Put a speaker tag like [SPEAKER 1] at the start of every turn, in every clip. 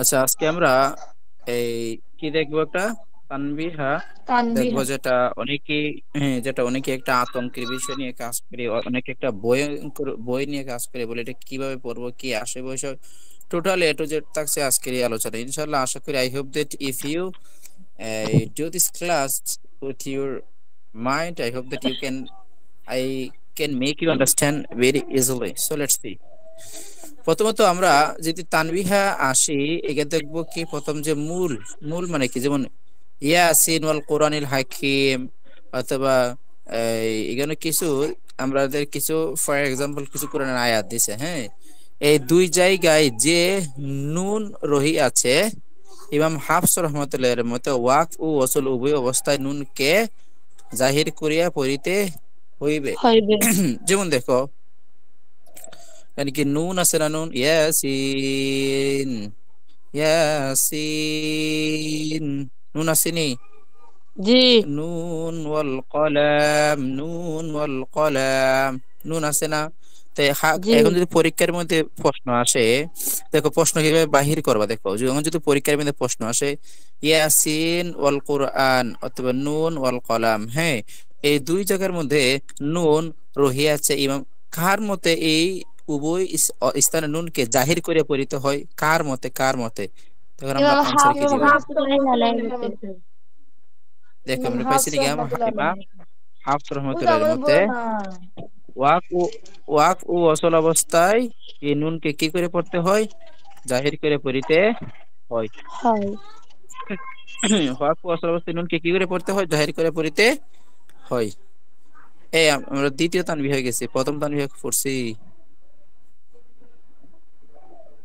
[SPEAKER 1] আচ্ছা, আজকে আমরা এই কি দেখবো, একটা তানবিহা দেখবো,
[SPEAKER 2] তানবিহা।
[SPEAKER 1] যেটা অনেকে, হ্যাঁ, যেটা অনেকে একটা আতঙ্কের বিষয় নিয়ে কাজ করে, অনেকে একটা ভয়ঙ্কর বই নিয়ে কাজ করে, বলে এটা কিভাবে পড়বো, কি আসে বয়স, টোটালি এ টু জেড থাকছে আজকের এই আলোচনা। ইনশাল্লাহ আশা করি, I hope that if you do this class with your mind, I hope that I can make you understand very easily. So let's see. প্রথমত আমরা যদি তানবিহা আসি, একে দেখবো কি, প্রথম যে মূল, মূল মানে কি, যেমন ইয়াসিন ওয়াল কোরআনিল হাকিম, অথবা এখানে কিছু আমাদের কিছু ফর এক্সাম্পল কিছু কোরআনের আয়াত দিছে, হ্যাঁ, এই দুই জায়গায় যে নুন রহি আছে, ইমাম হাফস রহমতুল্লাহের মতে ওয়াক ও ওয়াসল উভয় অবস্থায় নুনকে জাহির করিয়া পড়িতে হইবে।
[SPEAKER 2] হইবে।
[SPEAKER 1] যেমন দেখো, কি নুন আছে না, নুন ইয়াসিন, ইয়াসিন, নুন আসেনি,
[SPEAKER 2] জি।
[SPEAKER 1] নুন ওয়াল কলাম, নুন আছে না। তো
[SPEAKER 2] জি।
[SPEAKER 1] এখন যদি পরীক্ষার মধ্যে প্রশ্ন আসে, দেখো প্রশ্ন কিভাবে বাহির করবা, দেখো যখন যদি পরীক্ষার মধ্যে প্রশ্ন আসে, ইয়াসিন ওয়াল কোরআন অথবা নুন ওয়াল কলাম, হ্যাঁ, এই দুই জায়গার মধ্যে নুন রহিয়াছে, ইমাম কার মতে এই উভয় স্থানে নুনকে জাহির করে পড়িতে হয়, কার মতে, কার মতে? তখন আমরা
[SPEAKER 2] ইমাম
[SPEAKER 1] আনসার কি
[SPEAKER 2] হাফস
[SPEAKER 1] দিবা?
[SPEAKER 2] রহমাতুল্লাহি আলাইহি মতে।
[SPEAKER 1] দেখো
[SPEAKER 2] ইমাম
[SPEAKER 1] আমরা পাইছি
[SPEAKER 2] হাফস
[SPEAKER 1] নাকি,
[SPEAKER 2] রহমাতুল্লাহি
[SPEAKER 1] ইমাম
[SPEAKER 2] আলাইহি মতে।
[SPEAKER 1] হাফস
[SPEAKER 2] বুঝলাম,
[SPEAKER 1] রহমতুল্লাহির
[SPEAKER 2] আমি
[SPEAKER 1] মতে
[SPEAKER 2] বলো না।
[SPEAKER 1] ওয়াক ও ওয়াক ও অচল অবস্থায় এই নুনকে কি করে পড়তে হয়, জাহির করে পড়িতে হয়।
[SPEAKER 2] হয়।
[SPEAKER 1] ওয়াক ও অচল অবস্থায় নুনকে কি করে পড়তে হয়, জাহির করে পড়িতে হয়। এই আমরা দ্বিতীয় তানবীহ হয়ে গেছি, প্রথম তানবীহ পড়ছি,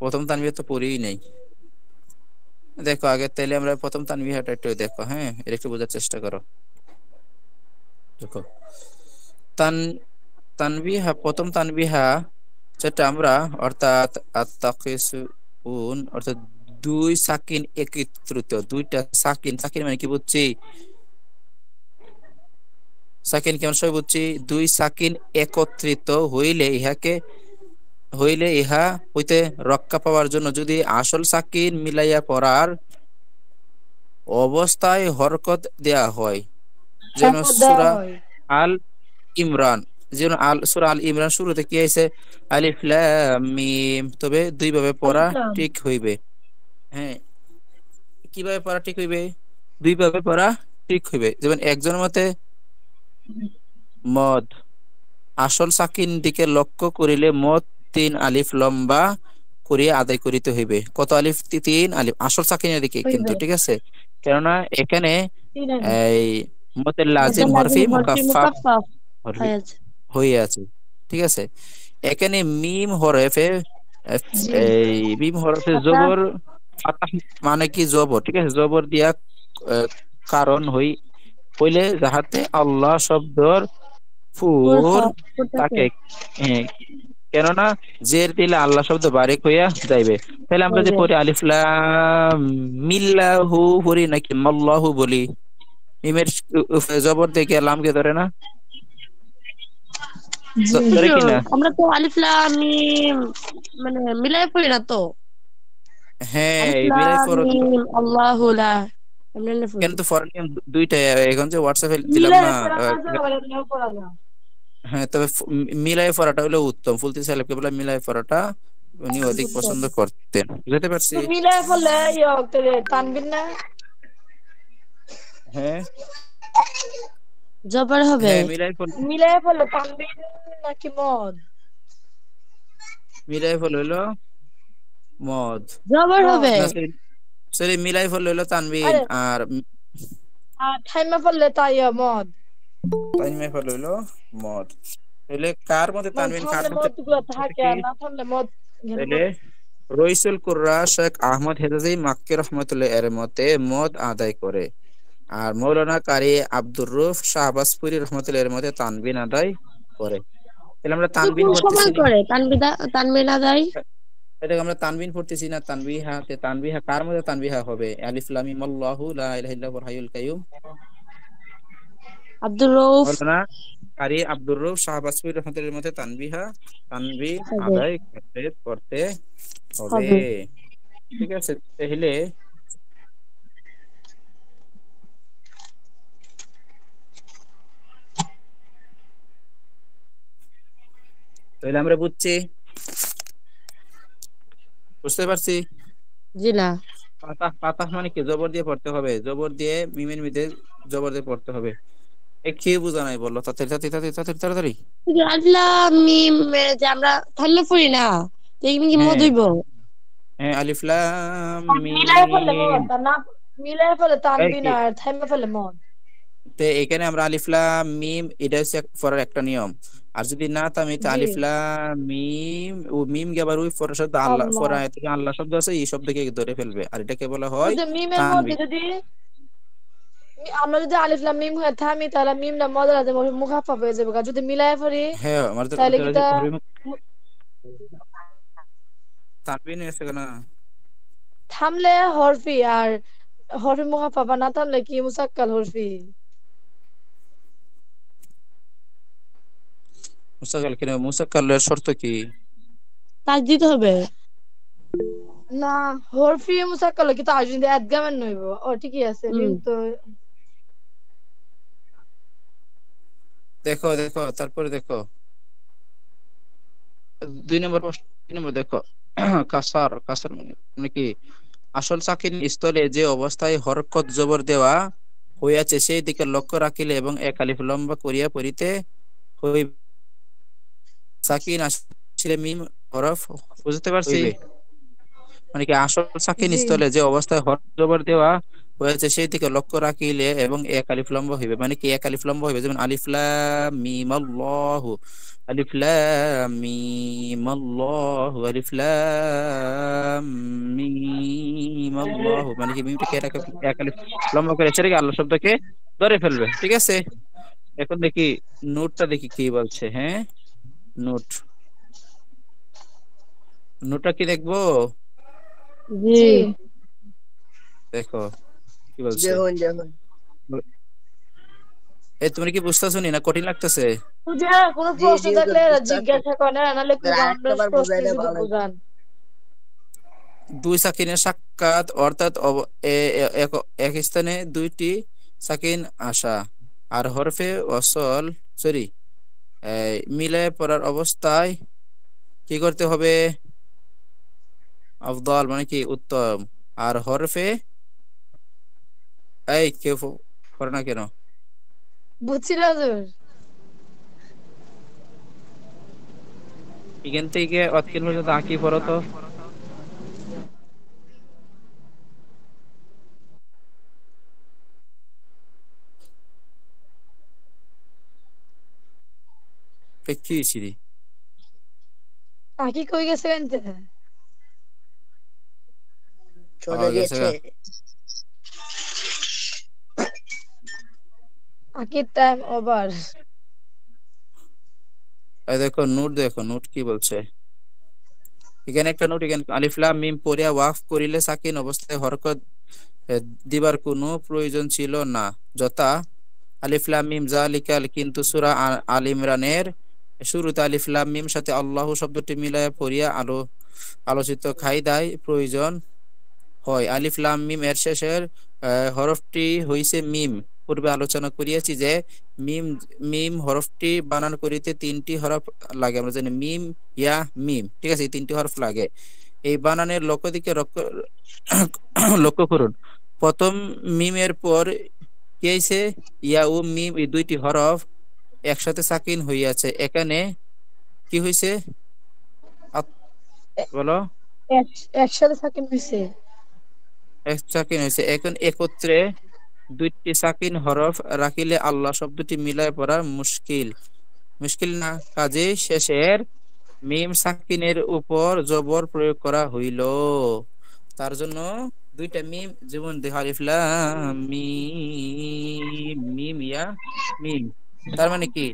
[SPEAKER 1] প্রথম তানবীহ তো পড়েই নাই। দেখো আগে তাহলে আমরা প্রথম তানবীহটা একটু দেখো, হ্যাঁ, এটা একটু বোঝার চেষ্টা করো। দেখো, তান তানবিহা, প্রথম তানবিহা যেটা আমরা, অর্থাৎ আত্তাকিসুন, অর্থাৎ দুই সাকিন একত্রিত, দুইটা সাকিন, সাকিন মানে কি বুঝছি, সাকিন কেমন সবাই বুঝছি, দুই সাকিন একত্রিত হইলে ইহা হইতে রক্ষা পাওয়ার জন্য যদি আসল সাকিন মিলাইয়া পড়ার অবস্থায় হরকত দেয়া হয়, যেন
[SPEAKER 2] হ্যাঁ, দেওয়া
[SPEAKER 1] সূরা
[SPEAKER 2] হয়।
[SPEAKER 1] আল ইমরান, যেমন সূরা আল ইমরান শুরুতে কি আছে, আলিফ লাম মিম, তবে দুই ভাবে পড়া
[SPEAKER 2] আলিফলাম।
[SPEAKER 1] ঠিক হইবে। হ্যাঁ, কিভাবে পড়া ঠিক হইবে, দুই ভাবে পড়া ঠিক হইবে। যেমন একজনের মতে মদ, আসল সাকিন দিকে লক্ষ্য করিলে মদ তিন আলিফ লম্বা করিয়া আদায় করিতে হইবে। কত আলিফ? তিন আলিফ, আসল সাকিনের দিকে কিন্তু,
[SPEAKER 2] হইবে।
[SPEAKER 1] ঠিক আছে, কেননা এখানে
[SPEAKER 2] তিন আলিফ।
[SPEAKER 1] এই মদের লাজিম
[SPEAKER 2] মধ্যে
[SPEAKER 1] হরফি
[SPEAKER 2] লাজিম হরফি
[SPEAKER 1] মুকাফফাফ
[SPEAKER 2] মুকাফফাফ
[SPEAKER 1] হরফি
[SPEAKER 2] হয়ে আছে।
[SPEAKER 1] হয়ে আছে, ঠিক আছে। এখানে মিম হরফে,
[SPEAKER 2] জি।
[SPEAKER 1] এই মিম হরফে
[SPEAKER 2] ফাতা।
[SPEAKER 1] জবর, ফাতাহ মানে কি জবর, ঠিক আছে, জবর দিয়া কারণ হইলে যাহাতে আল্লাহ শব্দর ফুর
[SPEAKER 2] ফুটাকে।
[SPEAKER 1] তাকে, হ্যাঁ, কেননা জের দিলে আল্লাহ শব্দ বারিক হইয়া যাইবে। তাহলে আমরা যে
[SPEAKER 2] হইবে।
[SPEAKER 1] পড়ি আলিফ লাম মিল্লাহু পড়ি নাকি মাল্লাহু বলি, মিমের জবর দেখে লামকে ধরে না,
[SPEAKER 2] জি।
[SPEAKER 1] ধরে কি না?
[SPEAKER 2] আমরা তো আলিফ লাম মিম মানে মিলাই পড়ি না তো।
[SPEAKER 1] হ্যাঁ,
[SPEAKER 2] আলিফ
[SPEAKER 1] এই মিলাই
[SPEAKER 2] লাম
[SPEAKER 1] ফরত
[SPEAKER 2] মিম আল্লাহু লা, এমনি
[SPEAKER 1] কেন,
[SPEAKER 2] পড়ি।
[SPEAKER 1] তো ফরেন দুইটাই এখন যে হোয়াটসঅ্যাপে দিলাম
[SPEAKER 2] মিলাই
[SPEAKER 1] না।
[SPEAKER 2] পড়া না তো আবার এমনিও পড়া না।
[SPEAKER 1] হ্যাঁ, তবে মিলাই পড়াটা হলো উত্তম, ফুলতি সাহেবকে বলে মিলাই পড়াটা উনি অধিক
[SPEAKER 2] উত্তম।
[SPEAKER 1] পছন্দ করতেন, বুঝতে পারছি।
[SPEAKER 2] তো মিলাই পড়লে টানবিন না।
[SPEAKER 1] হ্যাঁ,
[SPEAKER 2] জবর হবে।
[SPEAKER 1] হ্যাঁ, মিলাই পড়লে,
[SPEAKER 2] মিলাই পড়লে টানবিন নাকি মদ?
[SPEAKER 1] মিলাই পড়লে হলো মদ,
[SPEAKER 2] জবর হবে।
[SPEAKER 1] না সরি, সরি, মিলাই পড়লে হলো তানবিন,
[SPEAKER 2] আরে,
[SPEAKER 1] আর
[SPEAKER 2] আর ঠাইমা পড়লে তাই মদ।
[SPEAKER 1] তানবিন পড়লে হলো মদ। তাহলে কার মধ্যে
[SPEAKER 2] মানে
[SPEAKER 1] তানবিন, কার
[SPEAKER 2] থামলে
[SPEAKER 1] মধ্যে
[SPEAKER 2] মদ গুলো থাকে
[SPEAKER 1] কি?
[SPEAKER 2] আর না থামলে মদ এখানে
[SPEAKER 1] তাহলে
[SPEAKER 2] পড়ে।
[SPEAKER 1] রইসুল কুর্রা শেখ আহমদ হেজাজি মাক্কি রহমতুল্লাহ এর মতে মদ আদায় করে, আর মৌলানা কারি আব্দুর রউফ শাহবাজপুরি রহমতুল্লাহ এর মতে তানবিন আদায় করে। তাহলে আমরা
[SPEAKER 2] তো
[SPEAKER 1] তানবিন
[SPEAKER 2] কোন
[SPEAKER 1] পড়তেছি
[SPEAKER 2] সময়
[SPEAKER 1] নি,
[SPEAKER 2] করে তানবিনা দেয়?
[SPEAKER 1] এটা আমরা তানবিন পড়তেছি না, তানবিহা, তে তানবিহা কার মধ্যে তানবিহা হবে, আলিফ লাম মিম আল্লাহু লা ইলাহা ইল্লা হুয়াল হাইয়ুল কাইয়ুম,
[SPEAKER 2] আব্দুর রউফ
[SPEAKER 1] মৌলানা কারি আব্দুর রউফ শাহবাজপুরি রহমতুল্লাহ এর মতে তানবিন
[SPEAKER 2] হবে।
[SPEAKER 1] আদায় করতে করতে হবে।
[SPEAKER 2] হবে।
[SPEAKER 1] ঠিক আছে, তাহলে তাহলে আমরা বুঝছি, বুঝতে পারছি।
[SPEAKER 2] জি না।
[SPEAKER 1] পাতা পাতা মানে কি, জবর দিয়ে পড়তে হবে, জবর দিয়ে মিমের মধ্যে জবর দিয়ে পড়তে হবে। এ কি বোঝা নাই বললো, তাড়াতাড়ি তাড়াতাড়ি তাড়াতাড়ি তাড়াতাড়ি তাড়াতাড়ি।
[SPEAKER 2] ওই যে আলিফ মিম যে আমরা থামলে পড়ি না, তো এখানে কি মদ
[SPEAKER 1] হ্যাঁ
[SPEAKER 2] হইব?
[SPEAKER 1] হ্যাঁ, আলিফ লাম
[SPEAKER 2] মিলাই ফেললে
[SPEAKER 1] মিম।
[SPEAKER 2] মদ, আর না মিলাই ফেলে
[SPEAKER 1] এই
[SPEAKER 2] তানবিন
[SPEAKER 1] কি,
[SPEAKER 2] আর থাইমা ফেলে মদ।
[SPEAKER 1] তো এখানে আমরা আলিফ লাম মিম, এটা হচ্ছে পড়ার একটা নিয়ম। আর যদি না থামি তো
[SPEAKER 2] জি।
[SPEAKER 1] আলিফ লাম মিম, ও মিম কে আবার ওই পড়ার শব্দ আল্লাহ,
[SPEAKER 2] আল্লাহ।
[SPEAKER 1] পড়া থেকে আল্লাহ শব্দ আছে, এই শব্দকে ধরে ফেলবে, আর এটাকে বলা
[SPEAKER 2] ওই
[SPEAKER 1] হয়
[SPEAKER 2] যে মিমের মধ্যে
[SPEAKER 1] তানবিন।
[SPEAKER 2] যদি আমরা যদি আলিফ লাম মিম হয়ে থামি, তাহলে মিমটা মজার আছে, মুখাফা হয়ে যাবে। আর যদি মিলাই পড়ি
[SPEAKER 1] হ্যাঁ আমাদের
[SPEAKER 2] তাহলে কি
[SPEAKER 1] ওদের
[SPEAKER 2] তা
[SPEAKER 1] তানবিন এসে না।
[SPEAKER 2] থামলে হরফি, আর হরফি মুখাফা, বা না থামলে কি মুসাক্কাল হরফি।
[SPEAKER 1] মুসাকাল কিনা, মুসাকালের শর্ত কি?
[SPEAKER 2] তাজ দিতে হবে না? হরফি মুসাক্কাল কি তাজ দিতে একগামের নইব? ও ঠিকই আছে, মিম তো।
[SPEAKER 1] দেখো দেখো, তারপরে দেখো 2 নম্বর প্রশ্ন, 2 নম্বর দেখো। কাসার, কাসার মানে মানে কি, আসল সাকিন স্থলে যে অবস্থায় হরকত জবর দেওয়া হইয়াছে সেই দিকে লক্ষ্য রাখিলে এবং এক আলিফ লম্বা করিয়া পড়িতে হইবে। সাকিন আসলে মিম হরফ, বুঝতে পারছি। মানে কি, আসল সাকিন
[SPEAKER 2] জি
[SPEAKER 1] স্থলে যে অবস্থায় হরফ জবর দেওয়া হয়েছে সেই দিকে লক্ষ্য রাখিলে এবং এক আলিফ লম্বা হইবে। মানে কি, এক আলিফ লম্বা হইবে, যেমন আলিফ লাম মিম আল্লাহু, আলিফ লাম মিম আল্লাহু, আলিফ লাম মিম আল্লাহু, মানে কি মিমটাকে এক আলিফ লম্বা করে সেটাকে আল্লাহ শব্দকে ধরে ফেলবে। ঠিক আছে, এখন দেখি নোটটা, দেখি কি বলছে। হ্যাঁ, নোট, নোটটা কি দেখবো?
[SPEAKER 2] জি।
[SPEAKER 1] দেখো কি বলছে।
[SPEAKER 3] দেখুন দেখুন।
[SPEAKER 1] এই তুমি কি বুঝতেছো নি, না কঠিন লাগতেছে?
[SPEAKER 2] যে কোনো
[SPEAKER 3] জি
[SPEAKER 2] প্রশ্ন
[SPEAKER 3] জি হুজুর
[SPEAKER 2] থাকলে এরা
[SPEAKER 3] বুঝতে পারছি।
[SPEAKER 2] জিজ্ঞাসা করে, নাহলে
[SPEAKER 3] হুজুর
[SPEAKER 2] খুব আমরা
[SPEAKER 3] আরেকটা বার
[SPEAKER 2] প্রশ্ন
[SPEAKER 3] বুঝাইলে
[SPEAKER 2] শুধু
[SPEAKER 3] ভালো হতো।
[SPEAKER 2] বুঝান।
[SPEAKER 1] দুই সাকিনের সাক্ষাৎ, অর্থাৎ এক স্থানে দুইটি সাকিন আসা, আর হরফে ওয়াসল, সরি, মিলায় পড়ার অবস্থায় কি করতে হবে? আফদল মানে কি উত্তম। আর হরফে, এই কেউ করে না কেন?
[SPEAKER 2] বুঝছি না হুজুর।
[SPEAKER 1] এখান থেকে অতকিন পর্যন্ত আঁকি পড়ো তো। কি ছিরি
[SPEAKER 2] আকি কই গেছে এনতে?
[SPEAKER 3] চলে
[SPEAKER 1] পাওয়া গেছে
[SPEAKER 3] গেছে।
[SPEAKER 1] গা।
[SPEAKER 2] আকির টাইম ওভার।
[SPEAKER 1] এই দেখো নোট, দেখো নোট কি বলছে। এখানে একটা নোট, এখানে আলিফ লাম মিম পড়িয়া ওয়াকফ করিলে সাকিন অবস্থায় হরকত দিবার কোনো প্রয়োজন ছিল না, যথা আলিফ লাম মিম জালিকাল, কিন্তু সূরা আল ইমরানের শুরুতে আলিফ লাম মিম সাথে আল্লাহ শব্দটি মিলায়া পড়িয়া আলোচিত কায়দায় প্রয়োজন হয়। আলিফ লাম মিম এর শেষের হরফটি হইছে মিম। পূর্বে আলোচনা করিয়াছি যে মিম, মিম হরফটি বানান করিতে 3টি হরফ লাগে, আমরা জানি মিম ইয়া মিম, ঠিক আছে, এই 3টি হরফ লাগে। এই বানানের লক্ষ্য দিকে লক্ষ্য করুন। প্রথম মিমের পর কি হইছে, ইয়া ও মিম, এই দুইটি হরফ একসাথে সাকিন হইয়াছে। এখানে কি হইছে? বলো।
[SPEAKER 2] একসাথে সাকিন হইছে।
[SPEAKER 1] এক সাকিন হইছে। এখন একত্রে দুইটি সাকিন হরফ রাখিলে আল্লাহ শব্দটি মিলায় পড়া মুশকিল, মুশকিল না, কাজে শেষের মিম সাকিনের উপর জবর প্রয়োগ করা হইল। তার জন্য দুইটা মিম, যেমন দেখো আলিফ লাম মিম, মিম ইয়া মিম, তার মানে কি,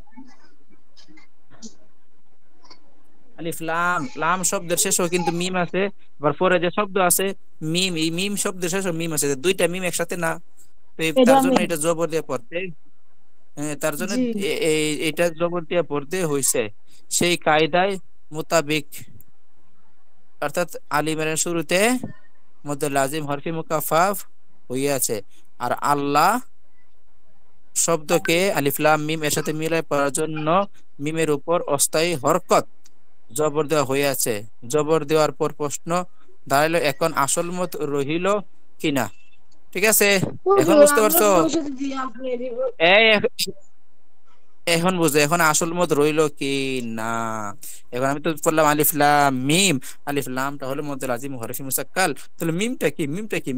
[SPEAKER 1] আলিফ লাম, লাম শব্দের শেষেও কিন্তু মিম আছে, আবার পরে যে শব্দ আছে মিম, এই মিম শব্দের শেষেও মিম আছে, দুইটা মিম একসাথে না। তো
[SPEAKER 2] এটা
[SPEAKER 1] তার জন্য
[SPEAKER 2] আমি।
[SPEAKER 1] এটা জবর দিয়ে পড়তে, হ্যাঁ, তার জন্য
[SPEAKER 2] জি।
[SPEAKER 1] এটা জবর দিয়ে পড়তে হইছে সেই কায়দায় মোতাবেক। অর্থাৎ আলিমের শুরুতে মধ্যে লাজিম হরফি মুকাফাফ হইয়াছে। আর আল্লাহ শব্দকে আলিফ লাম মিম এর সাথে মিলাই পড়ার জন্য মিমের উপর অস্থায়ী হরকত জবর দেওয়া হইয়াছে। জবর দেওয়ার পর প্রশ্ন দাঁড়াইলো, এখন আসল মত রহিল কিনা? ঠিক আছে, এখন
[SPEAKER 2] হুজুর
[SPEAKER 1] বুঝতে
[SPEAKER 2] আমরা
[SPEAKER 1] পারছো?
[SPEAKER 2] পরিষদ দিয়ে আপনি
[SPEAKER 1] এই এখন বুঝো, এখন আসল মত রইলো কি না। এখন আমি তো বললাম আলিফ লাম মিম, আলিফ লামটা হলো মধ্যে লাজিম হরফি মুসাক্কাল, তাহলে মিমটা কি?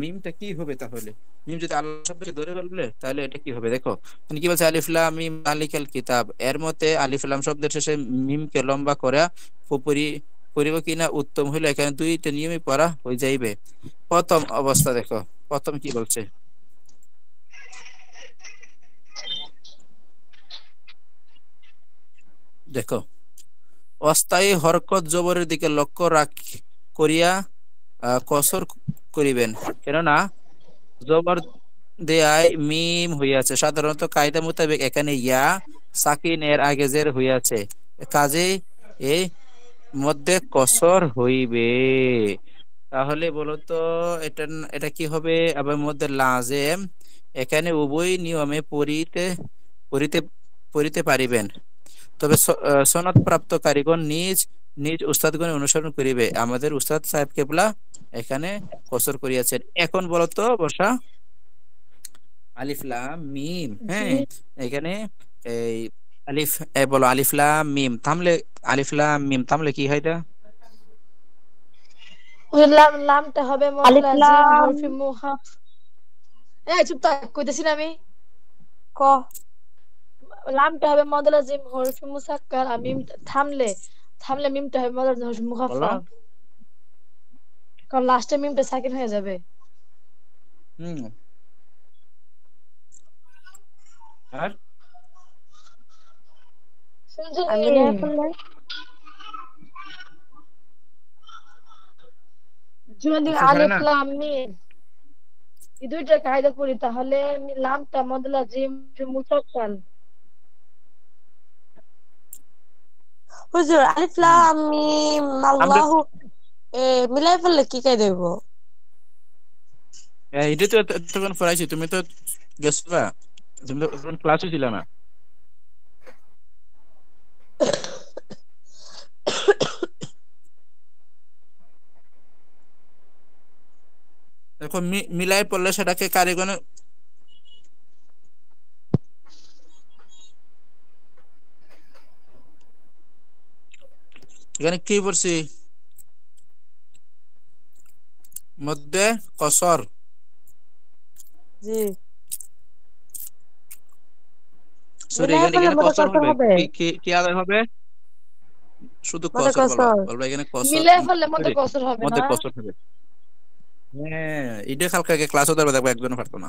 [SPEAKER 1] মিমটা কি হবে তাহলে? মিম যদি আল্লাহ শব্দকে ধরে ফেলবে তাহলে এটা কি হবে দেখো। মানে কি বলছে, আলিফ লাম মিম মালিকাল কিতাব, এর মধ্যে আলিফ লাম শব্দের শেষে মিমকে লম্বা করা পরি পরিব কিনা? উত্তম হইলে এখানে দুইটা নিয়মই পড়া হয়ে যাইবে। প্রথম অবস্থা দেখো, প্রথম কি বলছে দেখো, অস্থায়ী হরকত জবরের দিকে লক্ষ্য করিয়া কসর করিবেন, কেননা জবর দেয়ায় মিম হইয়াছে। সাধারণত কায়দা মোতাবেক এখানে ইয়া সাকিন এর আগে জের হইয়াছে, কাজে এই মধ্যে কসর হইবে। তাহলে বলো তো এটা এটা কি হবে? আবার মধ্যে লাজেম, এখানে উভয় নিয়মে পড়িতে পড়িতে পড়িতে পারিবেন, তবে সনদ প্রাপ্ত কারিগণ নিজ নিজ উস্তাদগণের অনুসরণ করিবে। আমাদের উস্তাদ সাহেব কেবলা এখানে কসর করিয়াছেন। এখন বলো তো বর্ষা, আলিফ লাম মিম,
[SPEAKER 2] জি
[SPEAKER 1] হ্যাঁ, এখানে এই আলিফ বলো আলিফ লাম মিম থামলে, আলিফ লাম মিম থামলে কি হয় এটা?
[SPEAKER 2] হুজুর লামটা হবে মদ
[SPEAKER 3] আলিফ
[SPEAKER 2] লাজিম
[SPEAKER 3] লাম
[SPEAKER 2] হরফি মুহা। এই চুপ থাক, কইতেছি না আমি।
[SPEAKER 3] ক
[SPEAKER 2] লামটা হবে মদ লাজিম হরফি মুসাক্কাল, আর মিম থামলে থামলে মিমটা হবে মদ লাজিম হরফি
[SPEAKER 1] বলো।
[SPEAKER 2] মুখাফফাফ, কারণ লাস্টে মিমটা সাকিন হয়ে যাবে।
[SPEAKER 1] হুম, আর
[SPEAKER 3] আর
[SPEAKER 2] শুনছেন?
[SPEAKER 3] মিলাই ফেললে
[SPEAKER 2] যদি
[SPEAKER 1] বুঝতে পারে
[SPEAKER 2] আলিফ
[SPEAKER 1] না?
[SPEAKER 2] লাম মিম এই দুইটা কায়দা করি তাহলে লামটা মদ লাজিম মুসাক্কাল।
[SPEAKER 3] হুজুর আলিফ
[SPEAKER 1] হুম,
[SPEAKER 3] লাম মিম
[SPEAKER 1] আমরা
[SPEAKER 3] আল্লাহু মিলাই ফেললে কি কাই দেব?
[SPEAKER 1] এটা তো তখন পড়াইছি, তুমি তো গেছো না, তুমি তো ক্লাসে ছিল না। এখন মিলাই পড়লে সেটাকে কারিগণের এখানে কি বলছি, মধ্যে কসর,
[SPEAKER 3] জি
[SPEAKER 1] সরি
[SPEAKER 3] মিলাই
[SPEAKER 1] এখানে
[SPEAKER 3] ফেললে
[SPEAKER 1] এখানে
[SPEAKER 3] মনে
[SPEAKER 1] কসর
[SPEAKER 3] কত
[SPEAKER 1] হবে,
[SPEAKER 3] হবে?
[SPEAKER 1] কি কি কি আদায় হবে? শুধু
[SPEAKER 3] মনে
[SPEAKER 1] কসর বলবা,
[SPEAKER 3] কসর
[SPEAKER 1] বলবা এখানে কসর,
[SPEAKER 2] মিলাই ফেললে মধ্যে
[SPEAKER 1] সরি
[SPEAKER 2] কসর হবে
[SPEAKER 1] মধ্যে
[SPEAKER 2] না।
[SPEAKER 1] কসর হবে। হ্যাঁ, এটা কালকে ক্লাসও ধরবে, দেখবো একজনও পারতো না।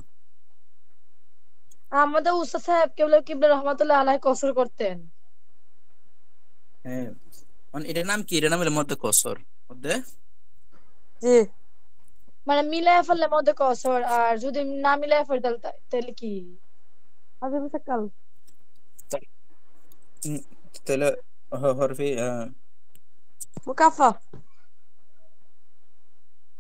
[SPEAKER 2] আমাদের উস্তাদ সাহেব কেবল কিবলা রহমাতুল্লাহ আলাইহি কসর করতেন।
[SPEAKER 1] হ্যাঁ, মানে এটার নাম কি? এটার নাম হলো মধ্যে কসর, মধ্যে
[SPEAKER 3] জি
[SPEAKER 2] মানে মিলাই ফেললে মধ্যে কসর, আর যদি না মিলাই ফেলে তাহলে তাহলে কি?
[SPEAKER 3] আজকে সকাল
[SPEAKER 1] তা- উম, তাহলে হরফি
[SPEAKER 3] মুকাফা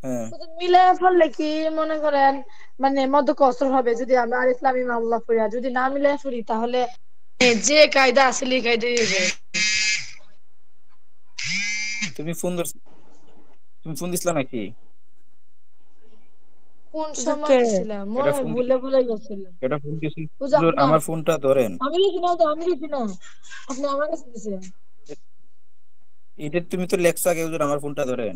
[SPEAKER 1] হ্যাঁ,
[SPEAKER 2] তো মিলাই ফেললে কি মনে করেন মানে মধ্যে কসর হবে যদি আমরা আলিফ লাম মিম আল্লাহ পড়ি, আর যদি না মিলাই পড়ি তাহলে যে কায়দা আসলে এই কায়দাই হবে।
[SPEAKER 1] তুমি ফোন তুমি ফোন দিছিলা নাকি?
[SPEAKER 2] কোন সময়
[SPEAKER 3] হুজুরকে
[SPEAKER 2] দিছিলাম মনে
[SPEAKER 1] এটা
[SPEAKER 2] হয়
[SPEAKER 1] ফোন
[SPEAKER 2] ভুলে ভুলে গেছিলাম।
[SPEAKER 1] এটা ফোন দিছিল,
[SPEAKER 2] বুঝা
[SPEAKER 1] হুজুর
[SPEAKER 2] না,
[SPEAKER 1] আমার ফোনটা ধরেন।
[SPEAKER 2] আমি লিখি না তো, আমি লিখি না, আপনি আমার কাছে দিছেন।
[SPEAKER 1] এটা তুমি তো লেখছো আগে, হুজুর আমার ফোনটা ধরেন।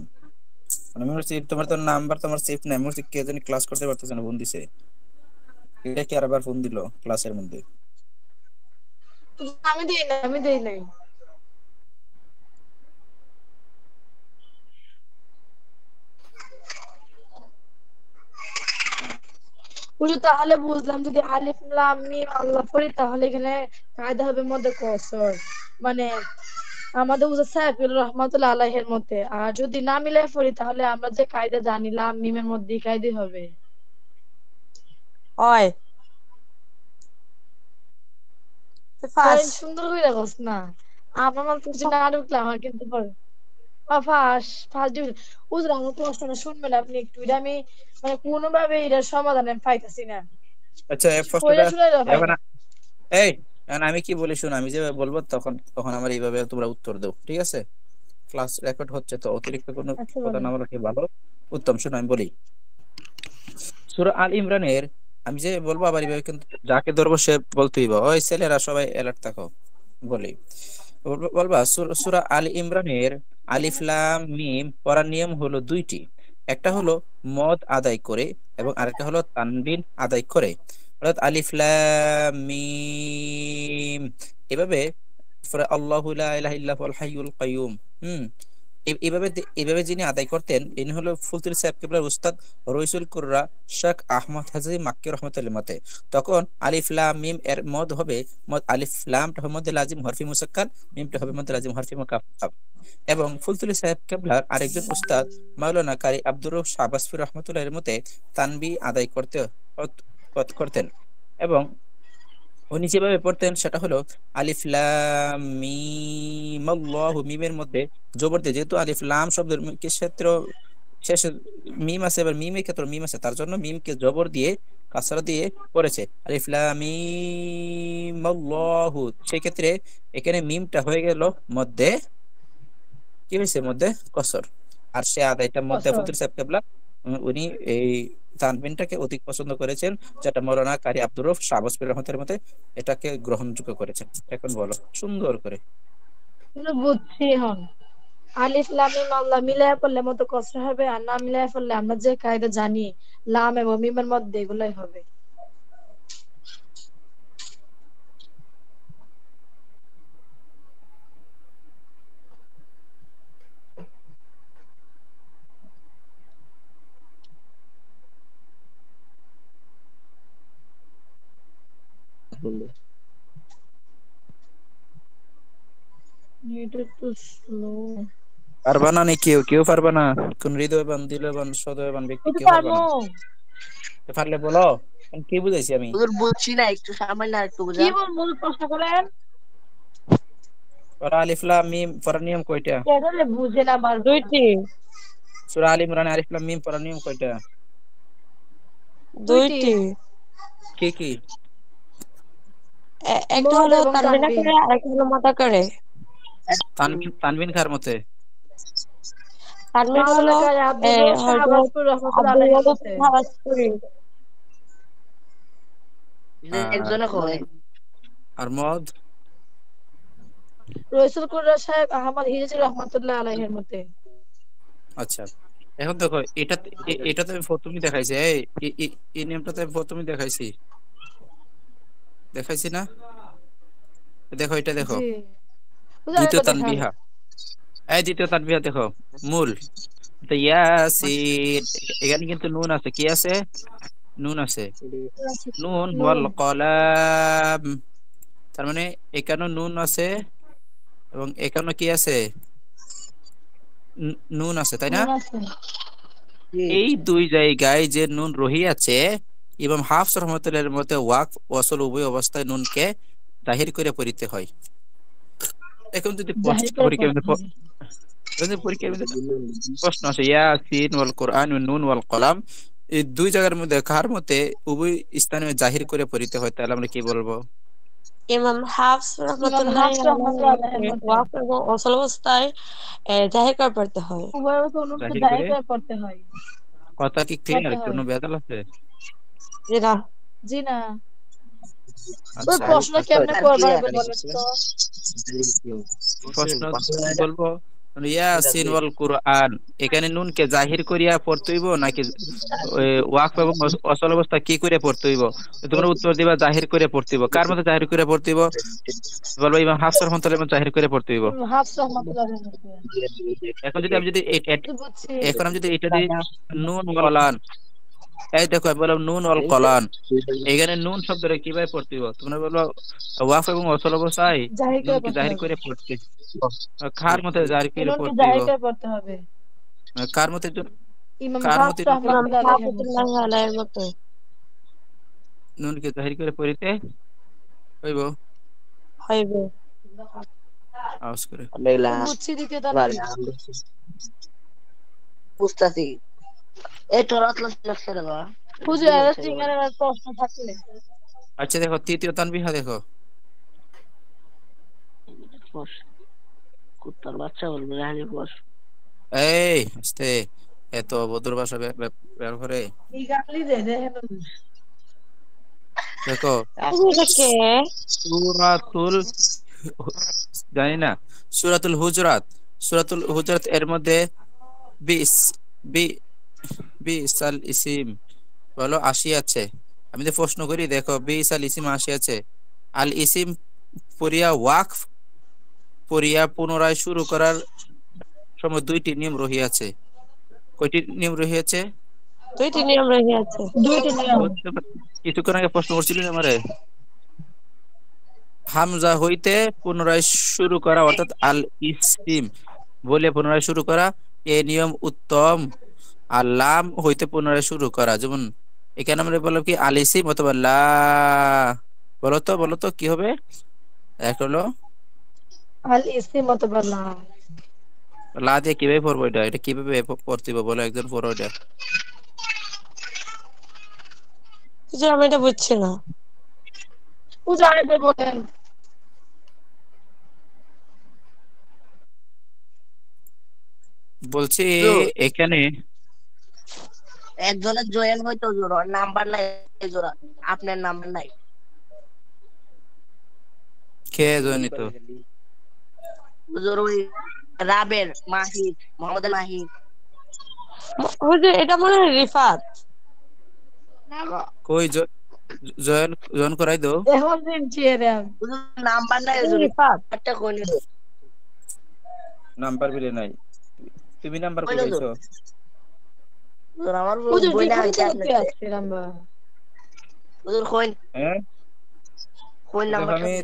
[SPEAKER 1] মানে আমি বলছি তোমার তো নাম্বার তোমার সেভ নাই, আমি বলছি কে জানি ক্লাস করতে পারতেছে না, ফোন দিছে। এটা কি আরেকবার ফোন দিল ক্লাসের মধ্যে?
[SPEAKER 2] আমি দেই না, আমি দেই নাই। বুঝি তাহলে বুঝলাম, যদি আলিফ লাম মিম আল্লাহ পড়ি তাহলে এখানে কায়দা হবে মধ্যে কসর, মানে আমাদের উস্তাদ সাহেব রহমাতুল্লাহ আলাইহির মতে। আর যদি না মিলাই পড়ি তাহলে আমরা যে কায়দা জানি লাম মিমের মধ্যে কায়দাই হবে।
[SPEAKER 3] হয় ফাঁস
[SPEAKER 2] পয়েন্ট সুন্দর করে রাখছ না, আমার মাল কিছু না ঢুকলে আমার কিন্তু পরে ফার্স্ট ডিভিশন। বুঝলাম, আমার প্রশ্নটা শুনবেন আপনি একটু, এটা আমি মানে কোনোভাবে এটার সমাধান আমি পাইতেছি না,
[SPEAKER 1] আচ্ছা এক
[SPEAKER 2] পড়ে
[SPEAKER 1] প্রশ্নটা
[SPEAKER 2] শুনে পাই
[SPEAKER 1] এখন
[SPEAKER 2] না।
[SPEAKER 1] এই এখন আমি কি বলি শুনো, আমি যেভাবে বলবো তখন তখন আমার এইভাবে তোমরা উত্তর দাও, ঠিক আছে? ক্লাস রেকর্ড হচ্ছে তো অতিরিক্ত কোনো
[SPEAKER 2] আচ্ছা
[SPEAKER 1] কথা
[SPEAKER 2] বলেন।
[SPEAKER 1] না বলা কি ভালো। উত্তম, শোনো আমি বলি। সূরা আল ইমরানের, আমি যে বলবো আবার এইভাবে কিন্তু যাকে ধরবো সে বলতেই বা, ওই ছেলেরা সবাই অ্যালার্ট থাকো বলি। বলবা সূরা আল ইমরানের আলিফ লাম মিম পড়ার নিয়ম হলো দুইটি। একটা হলো মদ আদায় করে এবং আরেকটা হলো তানবিন আদায় করে। অর্থাৎ আলিফ লাম মিম এভাবে আল্লাহু লা ইলাহা ইল্লা হুয়াল হাইয়ুল কাইয়ুম। হুম এইভাবে যিনি আদায় করতেন ইনি হলো ফুলতুল সাহেব কিবলার উস্তাদ রইসুল কুররা শেখ আহমদ হাজি মাক্কি রহমতুল্লাহ মতে। তখন আলিফ লাম মিম এর মদ হবে মদ, আলিফ লামটা হবে মধ্যে লাজিম হরফি মুসাক্কাল, মিমটা হবে মধ্যে লাজিম হরফি মুকাফফাফ। এবং ফুলতুলি সাহেব কেবলার আরেকজন উস্তাদ মাওলানা কারি আব্দুর রউফ শাহবাজপুর রহমতুল্লাহ এর মতে তানবি আদায় করতেন। এবং উনি যেভাবে পড়তেন সেটা হলো আলিফ লাম মিম আল্লাহু, মিমের মধ্যে জবর দিয়ে, যেহেতু আলিফ লাম শব্দের ক্ষেত্র শেষে মিম আছে, এবার মিমের ক্ষেত্রে মিম আছে, তার জন্য মিমকে জবর দিয়ে কাসরা দিয়ে পড়েছে আলিফ লাম মিম আল্লাহু। সেই ক্ষেত্রে এখানে মিমটা হয়ে গেল মধ্যে, কি হয়েছে মধ্যে কসর। আর সে আদায়টা মধ্যে
[SPEAKER 2] বছর।
[SPEAKER 1] ফতুর সাহেব কেবলা উনি এই তানবিনটাকে অধিক পছন্দ করেছেন, যেটা মৌলানা কারি আব্দুর রউফ শাহবাজপুর রহমতের মতে এটাকে গ্রহণযোগ্য করেছেন। এখন বলো সুন্দর করে।
[SPEAKER 2] কিন্তু বুঝছি এখন, আলিফ লাম মিম আল্লাহ মিলায় পড়লে মতো কষ্ট হবে, আর না মিলায় পড়লে আমরা যে কায়দা জানি লাম এবং মিমের মধ্যে এগুলাই হবে। এটা একটু স্লো।
[SPEAKER 1] পারবা না নি? কেউ কেউ পারবা না? কোন হৃদয়বান দিলবান সদয়বান ব্যক্তি
[SPEAKER 2] এটা
[SPEAKER 1] কেউ পারবা
[SPEAKER 2] পারবো।
[SPEAKER 1] না? তো পারলে বলো, কি বুঝাইছি আমি?
[SPEAKER 3] হুজুর বুঝছি না, একটু সামান্য আর একটু
[SPEAKER 2] কি
[SPEAKER 3] বুঝান।
[SPEAKER 2] বলবো প্রশ্ন করেন?
[SPEAKER 1] ওরা আলিফ লাম মিম পড়ার নিয়ম কয়টা?
[SPEAKER 2] কেন বুঝে না পারবো না।
[SPEAKER 3] দুইটি।
[SPEAKER 1] সূরা আল ইমরানে আলিফ লাম মিম পড়ার নিয়ম কয়টা?
[SPEAKER 2] দুইটি।
[SPEAKER 3] দুইটি।
[SPEAKER 1] কি কি?
[SPEAKER 3] একটা
[SPEAKER 2] মদ
[SPEAKER 3] হলো
[SPEAKER 2] এবং
[SPEAKER 3] তানবিনা
[SPEAKER 2] তানবিন।
[SPEAKER 3] করে আর একটা হলো মাতা করে।
[SPEAKER 1] তানবিন, তানবিন কার মতে?
[SPEAKER 3] তানবিন হলো
[SPEAKER 2] মাওলানা কারি আব্দুর রউফ
[SPEAKER 3] হযরত
[SPEAKER 2] শাহবাজপুর রহমতুল্লাহ
[SPEAKER 3] আব্দুল
[SPEAKER 2] আলাইহির
[SPEAKER 3] ওয়াদুদ
[SPEAKER 2] মতে।
[SPEAKER 3] খাওয়াসপুরি।
[SPEAKER 1] আর
[SPEAKER 3] একজনে কয়।
[SPEAKER 1] আর মদ?
[SPEAKER 2] রইসুল কুররা শেখ আহমদ হিজরি রহমতুল্লাহ আলাইহির মতে।
[SPEAKER 1] আচ্ছা এখন দেখো এটা, এটা তো আমি প্রথমেই দেখাইছি, এই নিয়মটা তো আমি প্রথমেই দেখাইছি, দেখাইছি না? দেখো এটা দেখো,
[SPEAKER 2] জি বুঝলেন,
[SPEAKER 1] দ্বিতীয়
[SPEAKER 2] এটা দেখান।
[SPEAKER 1] তানবিহা। এই দ্বিতীয় তানবিহা দেখো, মূল তো ইয়াসিন, এখানে কিন্তু নুন আছে, কি আছে? নুন আছে। নুন ওয়াল
[SPEAKER 2] নুন।
[SPEAKER 1] কলাম, তার মানে এখানে নুন আছে এবং এখানে কি আছে? নুন আছে, তাই না?
[SPEAKER 2] নুন আছে।
[SPEAKER 1] এই দুই জায়গায় যে নুন রহিয়াছে, ইমাম হাফস রহমতুল্লাহর মতে ওয়াকফ ওয়াসল উভয় অবস্থায় নুনকে জাহির করে পড়িতে হয়। এখন যদি
[SPEAKER 2] জাহির করে
[SPEAKER 1] পরীক্ষার
[SPEAKER 2] পড়তে
[SPEAKER 1] মধ্যে
[SPEAKER 2] হবে।
[SPEAKER 1] পরীক্ষার মধ্যে প্রশ্ন আসে ইয়াসিন ওয়াল কোরআন ওয়ান নুন ওয়াল কলাম, এই দুই জায়গার মধ্যে কার মতে উভয় স্থানে জাহির করে পড়িতে হয়, তাহলে আমরা কি বলবো?
[SPEAKER 3] ইমাম হাফস
[SPEAKER 2] ইমাম
[SPEAKER 3] রহমতুল্লাহি
[SPEAKER 2] হাফস
[SPEAKER 3] আলাইহির
[SPEAKER 2] রহমতুল্লাহ
[SPEAKER 3] মতে
[SPEAKER 2] আলাইহির মতে
[SPEAKER 3] ওয়াকফ এবং অচল অবস্থায় জাহির করে পড়তে হয়।
[SPEAKER 2] উভয় অবস্থা অনুপকে
[SPEAKER 1] জাহির
[SPEAKER 2] জাহির
[SPEAKER 1] করে,
[SPEAKER 2] করে পড়তে হয়।
[SPEAKER 1] কথা কি
[SPEAKER 2] পড়তে
[SPEAKER 1] ক্লিয়ার?
[SPEAKER 2] হয়।
[SPEAKER 1] কোনো ভেজাল আছে?
[SPEAKER 3] যেটা
[SPEAKER 2] জি না। ওই
[SPEAKER 1] আচ্ছা
[SPEAKER 2] প্রশ্ন কেমনে করবো আগে বলেন তো।
[SPEAKER 1] প্রশ্ন বলবো, ইয়াসিন ওয়াল কুরআন, এখানে নুনকে জাহির করিয়া পড়তে হইব নাকি ওয়াকফ এবং অচল অবস্থা কি করে পড়তে হইব? তো তোমরা উত্তর দিবা জাহির করে পড়তে হইব। কার মতে জাহির করে পড়তে হইব? বলবো ইমাম হাফস রহমাতুল্লাহ মতে জাহির করে পড়তে হইব।
[SPEAKER 2] ইমাম হাফস রহমতুল্লাহ আলাইহির মতে।
[SPEAKER 1] এখন যদি আমি যদি
[SPEAKER 2] বুঝছি।
[SPEAKER 1] এখন আমি যদি এটা দিই নুন ওয়াল কলান, এই দেখো আমি বললাম নুন ওয়াল কলান, এখানে নুন শব্দটা কিভাবে পড়তে হইব? তোমরা বলবো ওয়াকফ এবং অচল অবস্থায়
[SPEAKER 2] জাহির করে
[SPEAKER 1] নুনকে
[SPEAKER 2] পড়তে
[SPEAKER 1] জাহির
[SPEAKER 2] হবে।
[SPEAKER 1] করে পড়তে, কার মতে জাহির করে
[SPEAKER 2] নুনকে
[SPEAKER 1] পড়তে হইব?
[SPEAKER 2] জাহির করে পড়তে হবে।
[SPEAKER 1] কার মতে,
[SPEAKER 2] ইমাম
[SPEAKER 1] কার মতে
[SPEAKER 2] হাফস
[SPEAKER 3] ইমাম
[SPEAKER 2] রহমতুল্লাহ আলাইহির মতে।
[SPEAKER 3] হাফিজুল্লাহ আলাইহির মতে
[SPEAKER 1] নুনকে জাহির করে পড়িতে হইব?
[SPEAKER 3] হইবে।
[SPEAKER 1] আওয়াজ করে।
[SPEAKER 4] দেখলা
[SPEAKER 2] বুঝছি দ্বিতীয় তানভীর।
[SPEAKER 4] বুঝতাছি এই তোর আতলা ছেড়ে দাও
[SPEAKER 2] হুজুর আর সিঙ্গারের আর প্রশ্ন থাকলে
[SPEAKER 1] আচ্ছা দেখো তৃতীয় তানবিহা দেখো।
[SPEAKER 4] কুত্তার বাচ্চা বলবে রানী বস
[SPEAKER 1] এই আস্তে, এত অভদ্র ভাষা ব্যবহার করে।
[SPEAKER 2] এই গালি দে দেখেন
[SPEAKER 1] দেখো
[SPEAKER 3] এটা কে?
[SPEAKER 1] সূরাতুল জানি না, সূরাতুল হুজরাত, সূরাতুল হুজরাত এর মধ্যে বিস বি বিসাল ইসিম বলো 80 আছে। আমি তো প্রশ্ন করি, দেখো বিসাল ইসিম 80 আছে। আল ইসিম পড়িয়া ওয়াকফ পড়িয়া পুনরায় শুরু করার সময় দুইটি নিয়ম রহিয়াছে। কয়টি নিয়ম রহিয়াছে?
[SPEAKER 3] দুইটি নিয়ম রয়ে আছে।
[SPEAKER 2] দুইটি নিয়ম।
[SPEAKER 1] কিছুক্ষণ আগে প্রশ্ন করছিলেন আমারে। হামজা হইতে পুনরায় শুরু করা অর্থাৎ আল ইসিম বলে পুনরায় শুরু করা এ নিয়ম উত্তম। আর লাম হইতে পুনরায় শুরু করা, যেমন এখানে আমরা বললাম কি আল ইসিম অথবা লা। বলো তো কি হবে? এক হলো
[SPEAKER 2] আল ইসিম অথবা লা।
[SPEAKER 1] লা দিয়ে কিভাবে পড়বো? এটা কিভাবে পড়তে হবে বলো, একজন পড়ো এটা।
[SPEAKER 3] হুজুর আমি এটা বুঝছি না।
[SPEAKER 2] হুজুর আরেকবার বলেন।
[SPEAKER 1] বলছি এখানে
[SPEAKER 4] একজনের জয়েন হইতো জোর নাম্বার নাই জোড়া আপনার নাম্বার নাই
[SPEAKER 1] কে জনিত
[SPEAKER 4] হুজুর ওই রাবের মাহি মোহাম্মদ মাহি
[SPEAKER 3] হুজুর এটা মনে হয় রিফাত।
[SPEAKER 1] কই জয়েন জয়েন করাই দাও।
[SPEAKER 2] এখন চিনছি এরা।
[SPEAKER 4] হুজুর নাম্বার নাই হুজুর
[SPEAKER 3] রিফাত
[SPEAKER 4] একটা কোন
[SPEAKER 1] নাম্বার বিলে নাই, তুমি নাম্বার
[SPEAKER 4] কই
[SPEAKER 1] কইছো?
[SPEAKER 4] হুজুর আমার
[SPEAKER 2] হুজুর
[SPEAKER 4] বই না
[SPEAKER 2] ডিফারেন্ট
[SPEAKER 4] আনতে
[SPEAKER 2] করতে আসছে আমরা।
[SPEAKER 4] হুজুর কইন
[SPEAKER 1] হ্যাঁ
[SPEAKER 4] কইন
[SPEAKER 1] দেখো
[SPEAKER 4] নাম্বারটা
[SPEAKER 1] আমি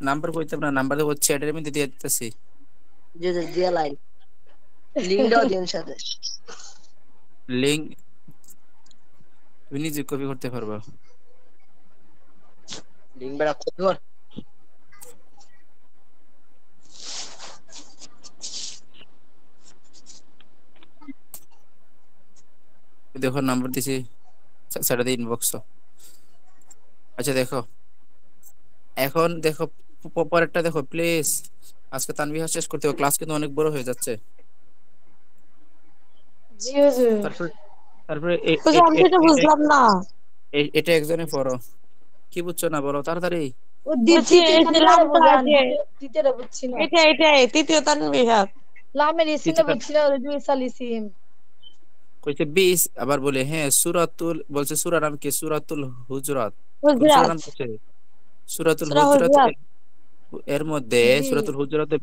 [SPEAKER 1] নাম্বার কইতাম না, নাম্বার দেবো চ্যাটের মধ্যে দিয়ে দিতেছি।
[SPEAKER 4] জি জি দিয়া লাইন লিংক দাও দিন সাথে
[SPEAKER 1] লিংক তুমি নিজে কপি করতে পারবা।
[SPEAKER 4] লিংক বেড়া কর
[SPEAKER 1] দেখো নাম্বার দিছি, সেটা দিয়ে ইনবক্স। আচ্ছা দেখো এখন দেখো পরেরটা দেখো প্লিজ। আজকে তানবিহা শেষ করতে হবে, ক্লাস কিন্তু অনেক বড় হয়ে যাচ্ছে।
[SPEAKER 2] জি হুজুর।
[SPEAKER 1] তারপরে
[SPEAKER 3] হুজুর আমি এটা বুঝলাম না।
[SPEAKER 1] এটা একজনে পড়ো, কি বুঝছো না বলো তাড়াতাড়ি।
[SPEAKER 2] ও
[SPEAKER 3] বলছি এই যে
[SPEAKER 2] দ্বিতীয়টা
[SPEAKER 3] লামটা
[SPEAKER 2] বুঝান,
[SPEAKER 3] যে
[SPEAKER 2] দ্বিতীয়টা বুঝছি না।
[SPEAKER 3] এটাই তৃতীয় তানবিহাত।
[SPEAKER 2] লামের ইসিমটা
[SPEAKER 1] তৃতীয়টা
[SPEAKER 2] বুঝছি না, দুইসাল ইসিম।
[SPEAKER 1] কইছে 20 আবার বলে হ্যাঁ সূরাতুল বলছে সূরার নাম কি? সূরাতুল হুজরাত। কোন সূরার
[SPEAKER 3] হুজরাত
[SPEAKER 1] নাম বলছে? সূরাতুল
[SPEAKER 3] সূরা
[SPEAKER 1] হুজরাত
[SPEAKER 3] হুজরাত।
[SPEAKER 1] এর মধ্যে
[SPEAKER 2] জি
[SPEAKER 1] সূরাতুল হুজরাতে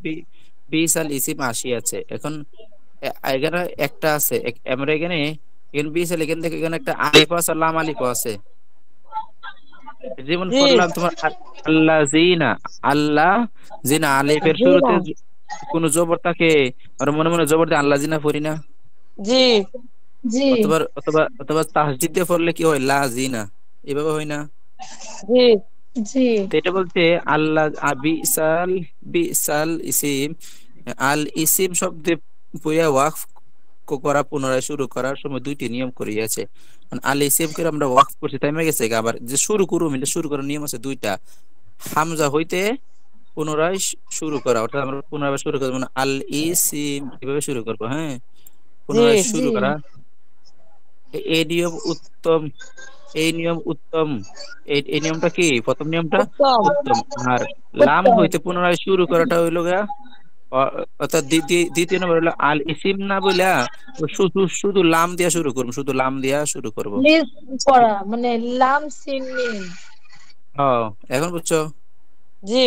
[SPEAKER 1] 20 আল ইসিম 80 আছে। এখন এখানে একটা আছে আমরা এখানে 20 আল, এখান থেকে এখানে একটা আলিফ আছে, লাম আলিফ আছে। যেমন
[SPEAKER 3] জি
[SPEAKER 1] করলাম তোমার আল্লাহ জিনা, আল্লাহ জিনা আলিফের
[SPEAKER 3] জি না
[SPEAKER 1] শুরুতে কোন জবর থাকে? আর মনে মনে জবর দিয়ে আল্লাহ জিনা পড়ি না?
[SPEAKER 3] জি
[SPEAKER 2] জি
[SPEAKER 1] অথবা অথবা অথবা তাসদিদ দিয়ে পড়লে কি হয়? লা জিনা, এভাবে হয় না?
[SPEAKER 3] জি
[SPEAKER 2] জি
[SPEAKER 1] তো এটা বলতে আল্লাহ বিসাল ইসিম, আল ইসিম শব্দে পুরা ওয়াকফ করা পুনরায় শুরু করার সময় দুইটি নিয়ম করিয়াছে। আল ইসিম করে আমরা ওয়াকফ করছি, তাই গেছে আবার যে শুরু করুম, এটা শুরু করার নিয়ম আছে দুইটা। হামজা হইতে পুনরায় শুরু করা, অর্থাৎ আমরা পুনরায় শুরু করবো মানে আল ইসিম কিভাবে শুরু করবো, হ্যাঁ
[SPEAKER 3] জি
[SPEAKER 1] পুনরায়
[SPEAKER 2] জি
[SPEAKER 1] শুরু করা। এই নিয়ম উত্তম, এই নিয়ম উত্তম। এই নিয়মটা কি? প্রথম নিয়মটা
[SPEAKER 3] উত্তম।
[SPEAKER 1] উত্তম। আর লাম
[SPEAKER 2] উত্তম।
[SPEAKER 1] হইতে পুনরায় শুরু করাটা হইলো গা অর্থাৎ দ্বিতীয় নম্বর হলো আল ইসিম না বইলা শুধু শুধু লাম দিয়া শুরু করবো, শুধু লাম দিয়া শুরু করবো।
[SPEAKER 2] লিজ পড়া মানে লাম সিন মিম।
[SPEAKER 1] ও এখন বুঝছো?
[SPEAKER 3] জি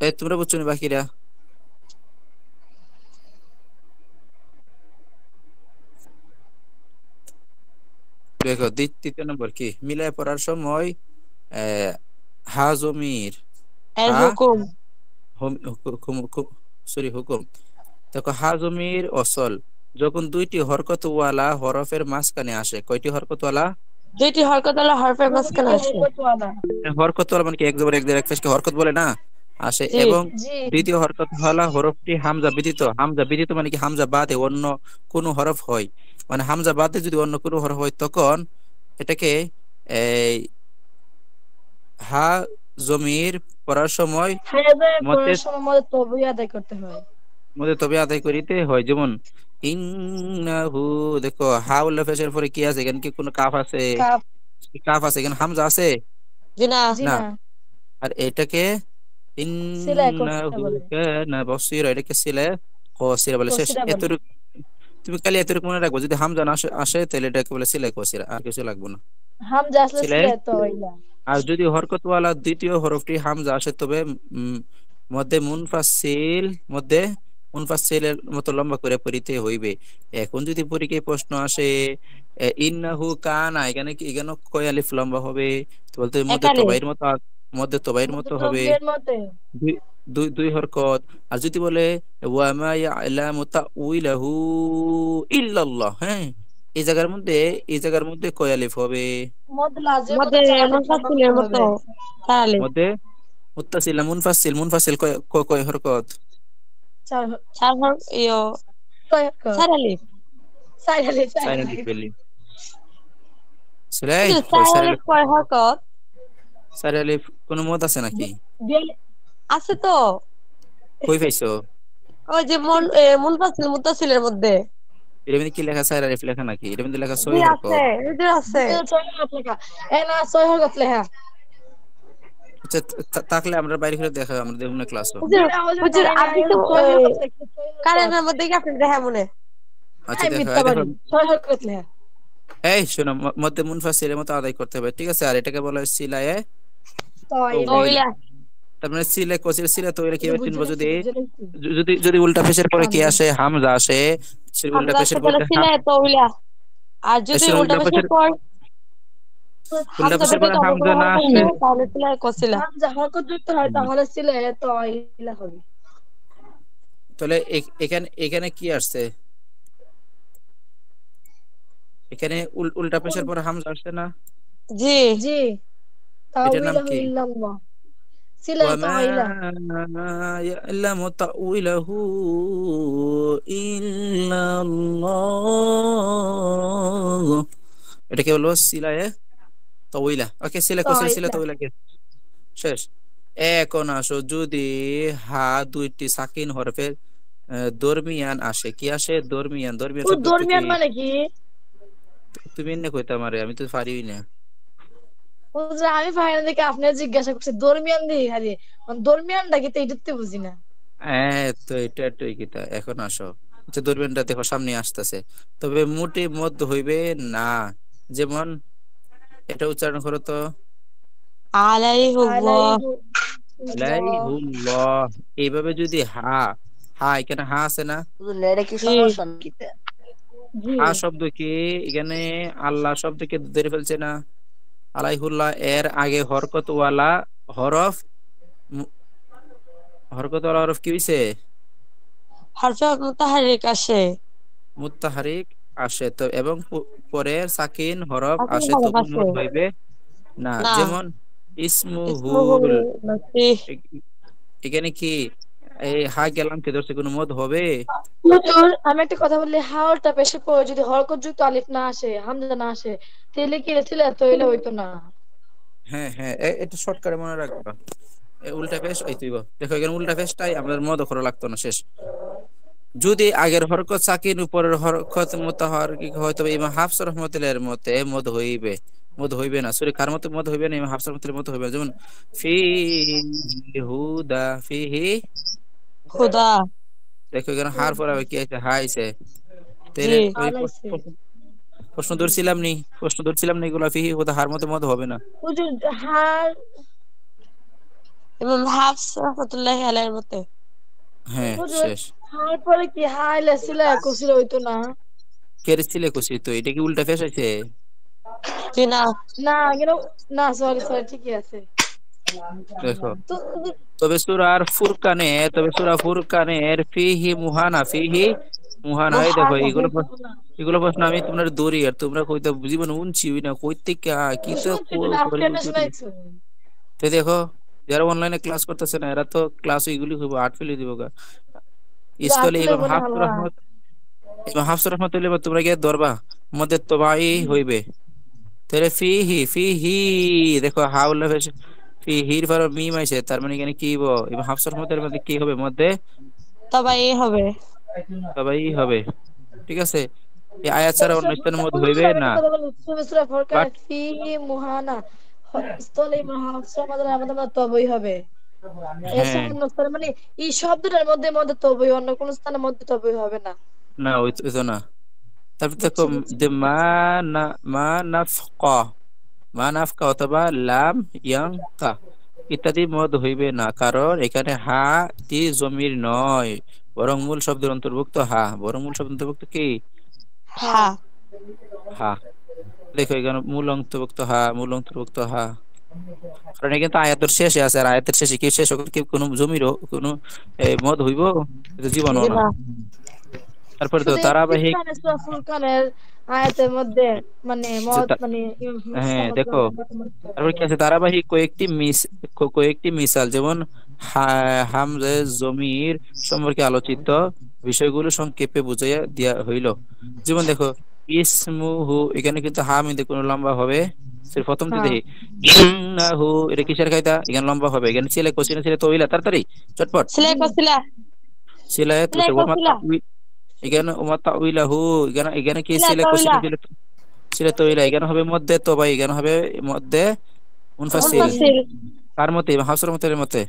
[SPEAKER 1] এই তোমরা বুঝছো না বাকিরা? দেখো তৃতীয় নম্বর কি মিলায় পড়ার সময় আহ হা জমির,
[SPEAKER 3] এর
[SPEAKER 1] হা
[SPEAKER 3] হুকুম।
[SPEAKER 1] সরি হুকুম। দেখো হা জমির অসল যখন দুইটি হরকতওয়ালা হরফের মাঝখানে আসে। কয়টি হরকতওয়ালা?
[SPEAKER 3] দুইটি হরকত আল্লাহ হরফের মাঝখানে আসে।
[SPEAKER 1] হরকতওয়ালা মানে কি এক জবর এক জের এক পেশকে হরকত বলে না? আসে,
[SPEAKER 3] জি
[SPEAKER 1] এবং
[SPEAKER 2] জি
[SPEAKER 1] দ্বিতীয় হরকত হলা হরফটি হামজা ব্যতীত। হামজা ব্যতীত মানে কি হামজা বাদে অন্য কোনো হরফ হয়, মানে হামজা বাদে যদি অন্য কোনো হরফ হয় তখন এটাকে এই হা জমির পড়ার সময়
[SPEAKER 2] হায়াতের
[SPEAKER 1] মধ্যে
[SPEAKER 2] পড়ার সময় মধ্যে তবে আদায় করতে হয়।
[SPEAKER 1] মধ্যে তবে আদায় করিতে হয়। যেমন ইন্নাহু, দেখো হা উল্লেখ ফেসের পরে কি আছে, এখানে কি কোনো কাফ আছে?
[SPEAKER 2] কাপ।
[SPEAKER 1] কাফ আছে, এখানে হামজা আছে
[SPEAKER 3] জি না।
[SPEAKER 2] জি
[SPEAKER 1] না।
[SPEAKER 2] না।
[SPEAKER 1] আর এটাকে
[SPEAKER 2] সিলাই কসিরা
[SPEAKER 1] ইন্নাহু
[SPEAKER 2] বলে।
[SPEAKER 1] কানা বসীরা, এটাকে সিলে কসিরা বলে। শেষ
[SPEAKER 2] কসিরা বলে।
[SPEAKER 1] এতটুকু তুমি খালি এতটুকু মনে রাখবো, যদি হামজা না আসে তাহলে এটাকে বলে সিলে কসিরা, আর কিছু লাগবে না।
[SPEAKER 2] হামজা আসলে
[SPEAKER 1] সিলে।
[SPEAKER 2] সিলাই তো হইলা।
[SPEAKER 1] আর যদি হরকতওয়ালা দ্বিতীয় হরফটি হামজা আসে তবে উম, মধ্যে মুনফাসিল, মধ্যে মুনফাসিলের মতো লম্বা করে পড়িতে হইবে। এখন যদি পরীক্ষায় প্রশ্ন আসে ইন্নাহু কানা, এখানে কি এখানে কয় আলিফ লম্বা হবে? তো বলতে মধ্যে
[SPEAKER 3] একালে।
[SPEAKER 1] তবাইর মতো মধ্যে তবাইর
[SPEAKER 2] মধ্যে
[SPEAKER 1] মতো হবে
[SPEAKER 2] তকবীরের মধ্যে।
[SPEAKER 1] দুই দুই দুই হরকত। আর যদি বলে ওয়া মা ইয়ালামু তাউইলাহু ইল্লাল্লাহ, হ্যাঁ, এই জায়গার মধ্যে কয় আলিফ হবে?
[SPEAKER 2] মধ্যে লাজের
[SPEAKER 3] মধ্যে
[SPEAKER 2] মধ্যে 4 আলিফ লম্বা
[SPEAKER 3] মুনফাসিলের
[SPEAKER 2] করতে
[SPEAKER 3] মতো
[SPEAKER 2] হবে।
[SPEAKER 3] তাহলে
[SPEAKER 1] মধ্যে মুত্তাসিল না মুনফাসিল? মুনফাসিল কয় কয় হরকত?
[SPEAKER 2] 4
[SPEAKER 3] চার হর ইয়ো
[SPEAKER 2] কয় কর।
[SPEAKER 3] চার আলিফ।
[SPEAKER 2] 4 আলিফ 4
[SPEAKER 1] চার আলিফ
[SPEAKER 2] আলিফ।
[SPEAKER 1] বলি সিলাই
[SPEAKER 3] হুজুর
[SPEAKER 1] কয়
[SPEAKER 3] চার
[SPEAKER 1] চার
[SPEAKER 3] আলিফ
[SPEAKER 1] আলিফ?
[SPEAKER 3] কয় হরকত?
[SPEAKER 1] চার আলিফ কোনো মত আছে নাকি?
[SPEAKER 3] আছে তো।
[SPEAKER 1] কই পাইছো?
[SPEAKER 3] ওই যে মুনফাসিল মুত্তাসিলের মধ্যে।
[SPEAKER 1] এর মধ্যে কি লেখা? চার আলিফ লেখা নাকি? এর মধ্যে লেখা
[SPEAKER 3] জি
[SPEAKER 1] ছয়
[SPEAKER 3] আছে,
[SPEAKER 1] হরকত।
[SPEAKER 3] হুজুর আছে।
[SPEAKER 2] 6 হরকত লেখা। না 6 হরকত লেখা।
[SPEAKER 1] আচ্ছা, থাকলে আমরা বাইরে করে দেখা, আমরা দেখুন না ক্লাসও।
[SPEAKER 2] জি
[SPEAKER 3] হুজুর
[SPEAKER 2] না হুজুর
[SPEAKER 3] হুজুর
[SPEAKER 2] নাই
[SPEAKER 3] আপনি
[SPEAKER 2] নাই
[SPEAKER 3] তো
[SPEAKER 2] 6 হরকত লেখা 6 হরকত।
[SPEAKER 3] কারেন্টের মধ্যে কি আপনি দেখা মনে?
[SPEAKER 1] আচ্ছা
[SPEAKER 2] এই
[SPEAKER 1] দেখো, এই দেখো,
[SPEAKER 2] মিথ্যাবাড়ি 6 হরকত লেখা।
[SPEAKER 1] এই শোনো, মধ্যে মুনফাসিলের মতো আদায় করতে হবে, ঠিক আছে? আর এটাকে বলা হয় সিলায়ে
[SPEAKER 2] তাইলা।
[SPEAKER 1] তওইলা।
[SPEAKER 3] ওইলা।
[SPEAKER 1] তার মানে সিলে কোসিল সিলে তওইলা
[SPEAKER 2] এটা
[SPEAKER 1] কিভাবে
[SPEAKER 2] বুঝে
[SPEAKER 1] চিনবো?
[SPEAKER 2] রাখছি
[SPEAKER 1] যদি
[SPEAKER 2] বুঝে রাখছি।
[SPEAKER 1] যদি যদি উল্টা পেশের পরে কি
[SPEAKER 2] কান্দে।
[SPEAKER 1] আসে? হামজা আসে। সেই উল্টা
[SPEAKER 3] হামজা আছে
[SPEAKER 1] পেশের
[SPEAKER 3] তাহলে
[SPEAKER 1] বলতে
[SPEAKER 3] সিলাই তো ওইলা। আর যদি
[SPEAKER 1] আসলে
[SPEAKER 3] উল্টা
[SPEAKER 1] উল্টা
[SPEAKER 3] পেশের
[SPEAKER 1] পেশের
[SPEAKER 3] পর
[SPEAKER 1] উল্টা
[SPEAKER 3] হামজা
[SPEAKER 1] পেশের পরে
[SPEAKER 3] ব্যতীত অন্য কোনো
[SPEAKER 1] হামজা না
[SPEAKER 3] হরফ
[SPEAKER 1] আসলে
[SPEAKER 3] থাকে তাহলে সিলাই কসিলা।
[SPEAKER 2] হামজা হরকত যুক্ত হয়
[SPEAKER 1] হুম,
[SPEAKER 2] তাহলে সিলাই তাইলা হবে।
[SPEAKER 1] তাহলে এখানে এখানে কি আসছে? এখানে উল্টা পেশের পরে হামজা আসছে না?
[SPEAKER 3] জি।
[SPEAKER 2] জি
[SPEAKER 1] এটার নাম
[SPEAKER 2] তাউইলাহু
[SPEAKER 1] কি?
[SPEAKER 2] ইল্লাল্লাহ। সিলাই
[SPEAKER 1] ওয়ামা
[SPEAKER 2] তাইলা।
[SPEAKER 1] ইয়ালামু তাউইলাহু ইল্লাল্লাহ, এটাকে বলবো সিলায়ে তওইলা। ওকে, সিলা কোসিল সিলা
[SPEAKER 2] তাইলা।
[SPEAKER 1] তওইলা কে শেষ। এখন আসো, যদি হা দুইটি সাকিন হরফের দরমিয়ান আসে, কি আসে? দরমিয়ান। দরমিয়ান
[SPEAKER 2] ও
[SPEAKER 1] শব্দ তো কি?
[SPEAKER 2] দরমিয়ান মানে কি?
[SPEAKER 1] তুমি এনে কইতে আমারে, আমি তো পারিই না।
[SPEAKER 2] হুজুর আমি ফাইনাল থেকে আপনার জিজ্ঞাসা করছি দরমিয়ান দিয়ে খালি দরমিয়ানটা কি তো এটাতে বুঝি না।
[SPEAKER 1] হ্যাঁ, তো এটা একটু কিতা। এখন আসো, আচ্ছা দূরবীনটা দেখো সামনে আসতেছে, তবে মোটে মধ্য হইবে না। যেমন এটা উচ্চারণ করো তো,
[SPEAKER 3] আলাইহুল্লাহ।
[SPEAKER 2] আলাইহু আল্লাহ।
[SPEAKER 1] আলাইহুল্লাহ। এইভাবে যদি হা, এখানে হা আছে না?
[SPEAKER 4] শুধু নেড়ে কি
[SPEAKER 3] জি
[SPEAKER 4] সমস্যা নাকি?
[SPEAKER 2] জি
[SPEAKER 1] হা শব্দ কি এখানে আল্লাহ শব্দকে ধরে ফেলছে না? আলাইহুল্লাহ এর আগে হরফ মু- হরকতওয়ালা হরফ কি হইছে?
[SPEAKER 3] হরফে মুতাহারিক আসে।
[SPEAKER 1] মুত্তাহারিক আসে তো, এবং পরে সাকিন হরফ
[SPEAKER 3] সাকিন
[SPEAKER 1] আসে,
[SPEAKER 3] হরফ
[SPEAKER 1] তখন
[SPEAKER 3] আসে।
[SPEAKER 1] মদ হইবে না।
[SPEAKER 3] না।
[SPEAKER 1] যেমন
[SPEAKER 3] ইসমুহুল
[SPEAKER 1] ইসমুহুল,
[SPEAKER 3] মাসিহ।
[SPEAKER 1] এ- এখানে কি এই হা গেলাম কে ধরছে, কোনো মদ হবে?
[SPEAKER 2] হুজুর আমি একটা কথা বললি হাওরটা পেশে পড়ে যদি হরকত যুক্ত আলিফ না আসে হামজা না আসে তাহলে কি ছিল তৈলে হইতো না।
[SPEAKER 1] হ্যাঁ হ্যাঁ, এটা শর্টকাটে মনে রাখবা। উল্টা পেশ এই তুই দেখো, এখানে উল্টা পেশটাই আমাদের মদ করা লাগতো না। শেষ। যদি আগের হরকত সাকিন উপরের হরকত মুতাহারিক হয় তবে ইমাম হাফস রহমাতুল্লাহির মতে মদ হইবে। মদ হইবে না, সরি, কার মতে মদ হইবে না? ইমাম হাফস রহমাতুল্লাহির মতে হইবে। যেমন ফিহি হুদা, ফিহি,
[SPEAKER 3] খুদা।
[SPEAKER 1] দেখো এখানে হার পর আবার কি আছে? হা আইছে।
[SPEAKER 3] জি
[SPEAKER 1] তাহলে ওই
[SPEAKER 2] আলাইছে।
[SPEAKER 1] প্রশ্ন ধরছিলাম না এগুলা ফিহি হুদা হার মতে মদ হবে না।
[SPEAKER 2] হুজুর হার
[SPEAKER 3] ইমাম হাফস রাহমাতুল্লাহি আলাইহির মতে।
[SPEAKER 1] হ্যাঁ,
[SPEAKER 2] হুজুর
[SPEAKER 1] শেষ।
[SPEAKER 2] হার পরে কি হাইলে ছিল কুছিল হইতো না।
[SPEAKER 1] কেরেছিলে কইছি তো, এটা কি উল্টা ফেস হইছে?
[SPEAKER 3] জি না।
[SPEAKER 2] না কেন না সরি সরি ঠিকই আছে।
[SPEAKER 1] দেখো,
[SPEAKER 2] তো হুজুর,
[SPEAKER 1] তবে সূরা ফুরকানের ফিহি মুহানা, ফিহি মুহানা, এই দেখো
[SPEAKER 2] মুহানা মুহানা
[SPEAKER 1] এগুলো প্রশ্ন আমি তোমার দৌড়ি, আর তোমরা কইতে জীবন উনছি না কইতে কি তো
[SPEAKER 2] শুনছি তো আপনি
[SPEAKER 1] করি
[SPEAKER 2] এটা
[SPEAKER 1] দৌড়ি।
[SPEAKER 2] শুনাইছেন।
[SPEAKER 1] তো দেখো, যারা অনলাইনে ক্লাস করতেছে না এরা তো ক্লাস এগুলি হইব আট ফেলে দিব গা।
[SPEAKER 2] শুধু
[SPEAKER 1] স্থলে
[SPEAKER 2] আটফেলে
[SPEAKER 1] ইমাম
[SPEAKER 2] বলে
[SPEAKER 1] হাফস
[SPEAKER 2] হালুয়া।
[SPEAKER 1] রহমত ইমাম হাফস রহমতুল্লাহ তোমরা গিয়ে ধরবা মধ্যে তবাই হইবে। তাহলে ফিহি দেখো হাউলা ফি হির পর মিম আইছে তার মানে এখানে কি হইব ইমাম হাফস রহমতের মধ্যে কি হবে মধ্যে
[SPEAKER 3] তবে এই হবে।
[SPEAKER 1] তবাই হবে। ঠিক আছে, এই আয়াত ছাড়া অন্য স্থানের মধ্যে হইবে
[SPEAKER 2] আমি
[SPEAKER 1] না।
[SPEAKER 2] একটা কথা বলি, সূরা ফুরকানে
[SPEAKER 1] বাট
[SPEAKER 2] ফিহি মুহানা স্থলে আমাদের তবই হবে। এছাড়া
[SPEAKER 1] হ্যাঁ,
[SPEAKER 2] অন্য স্থানে মানে এই শব্দটার মধ্যে মধ্যে তবই, অন্য কোন স্থানের মধ্যে তবই হবে না।
[SPEAKER 1] না ওই তো না। তারপর দেখো
[SPEAKER 2] বুঝছি বুঝছি।
[SPEAKER 1] যে না মা নাফকা মা নাফকা অথবা লাম ইয়াং কা ইত্যাদি মদ হইবে না, কারণ এখানে হা টি জমির নয়, বরং মূল শব্দের অন্তর্ভুক্ত হা। বরং মূল শব্দের অন্তর্ভুক্ত কি?
[SPEAKER 2] হ্যাঁ
[SPEAKER 3] হ্যাঁ।
[SPEAKER 1] হা। দেখো এখানে মূল অন্তর্ভুক্ত হা, মূল অন্তর্ভুক্ত হা। কারণ এখানে তো আয়াতের শেষে আছে, আর আয়াতের শেষে কি শেষ কি কোনো জমিরও কোনো মদ হইব? এটা জীবনও
[SPEAKER 3] জি
[SPEAKER 1] না।
[SPEAKER 3] না।
[SPEAKER 1] তারপরে তো
[SPEAKER 2] শুধু
[SPEAKER 1] ধারাবাহিক
[SPEAKER 2] এখানে সূরা ফুরকানের আয়াতের মধ্যে মানে
[SPEAKER 1] যে
[SPEAKER 2] মত মানে
[SPEAKER 1] হ্যাঁ দেখো তারপর কি আছে ধারাবাহিক কয়েকটি মিসাল, যেমন হামজা জমির সম্পর্কে আলোচিত বিষয়গুলো সংক্ষেপে বুঝাইয়া দেয়া হইল। যেমন দেখো ইসমুহু, এখানে কিন্তু হা মিদে কোনো লম্বা হবে প্রথমতে
[SPEAKER 2] হ্যাঁ
[SPEAKER 1] দেখি ইন্নাহু, এটা কিসের কায়দা? এখানে লম্বা হবে। এখানে ছেলে কোশ্চেন ছেলে তো হইলা তাড়াতাড়ি চটপট
[SPEAKER 3] সিলাই করছিলা।
[SPEAKER 1] ছেলে তো
[SPEAKER 3] সিলাই করছিলা।
[SPEAKER 1] এখানে ওমা তাউইলাহু, এখানে কি
[SPEAKER 3] সিলাই
[SPEAKER 1] ছেলে কোশ্চেন
[SPEAKER 3] কইলা।
[SPEAKER 1] ছেলে তো হইলা, এখানে হবে মধ্যে তো ভাই, এখানে হবে মধ্যে মুনফাসিল।
[SPEAKER 3] মুনফাসিল।
[SPEAKER 1] কার মতে? হাফসের মতে।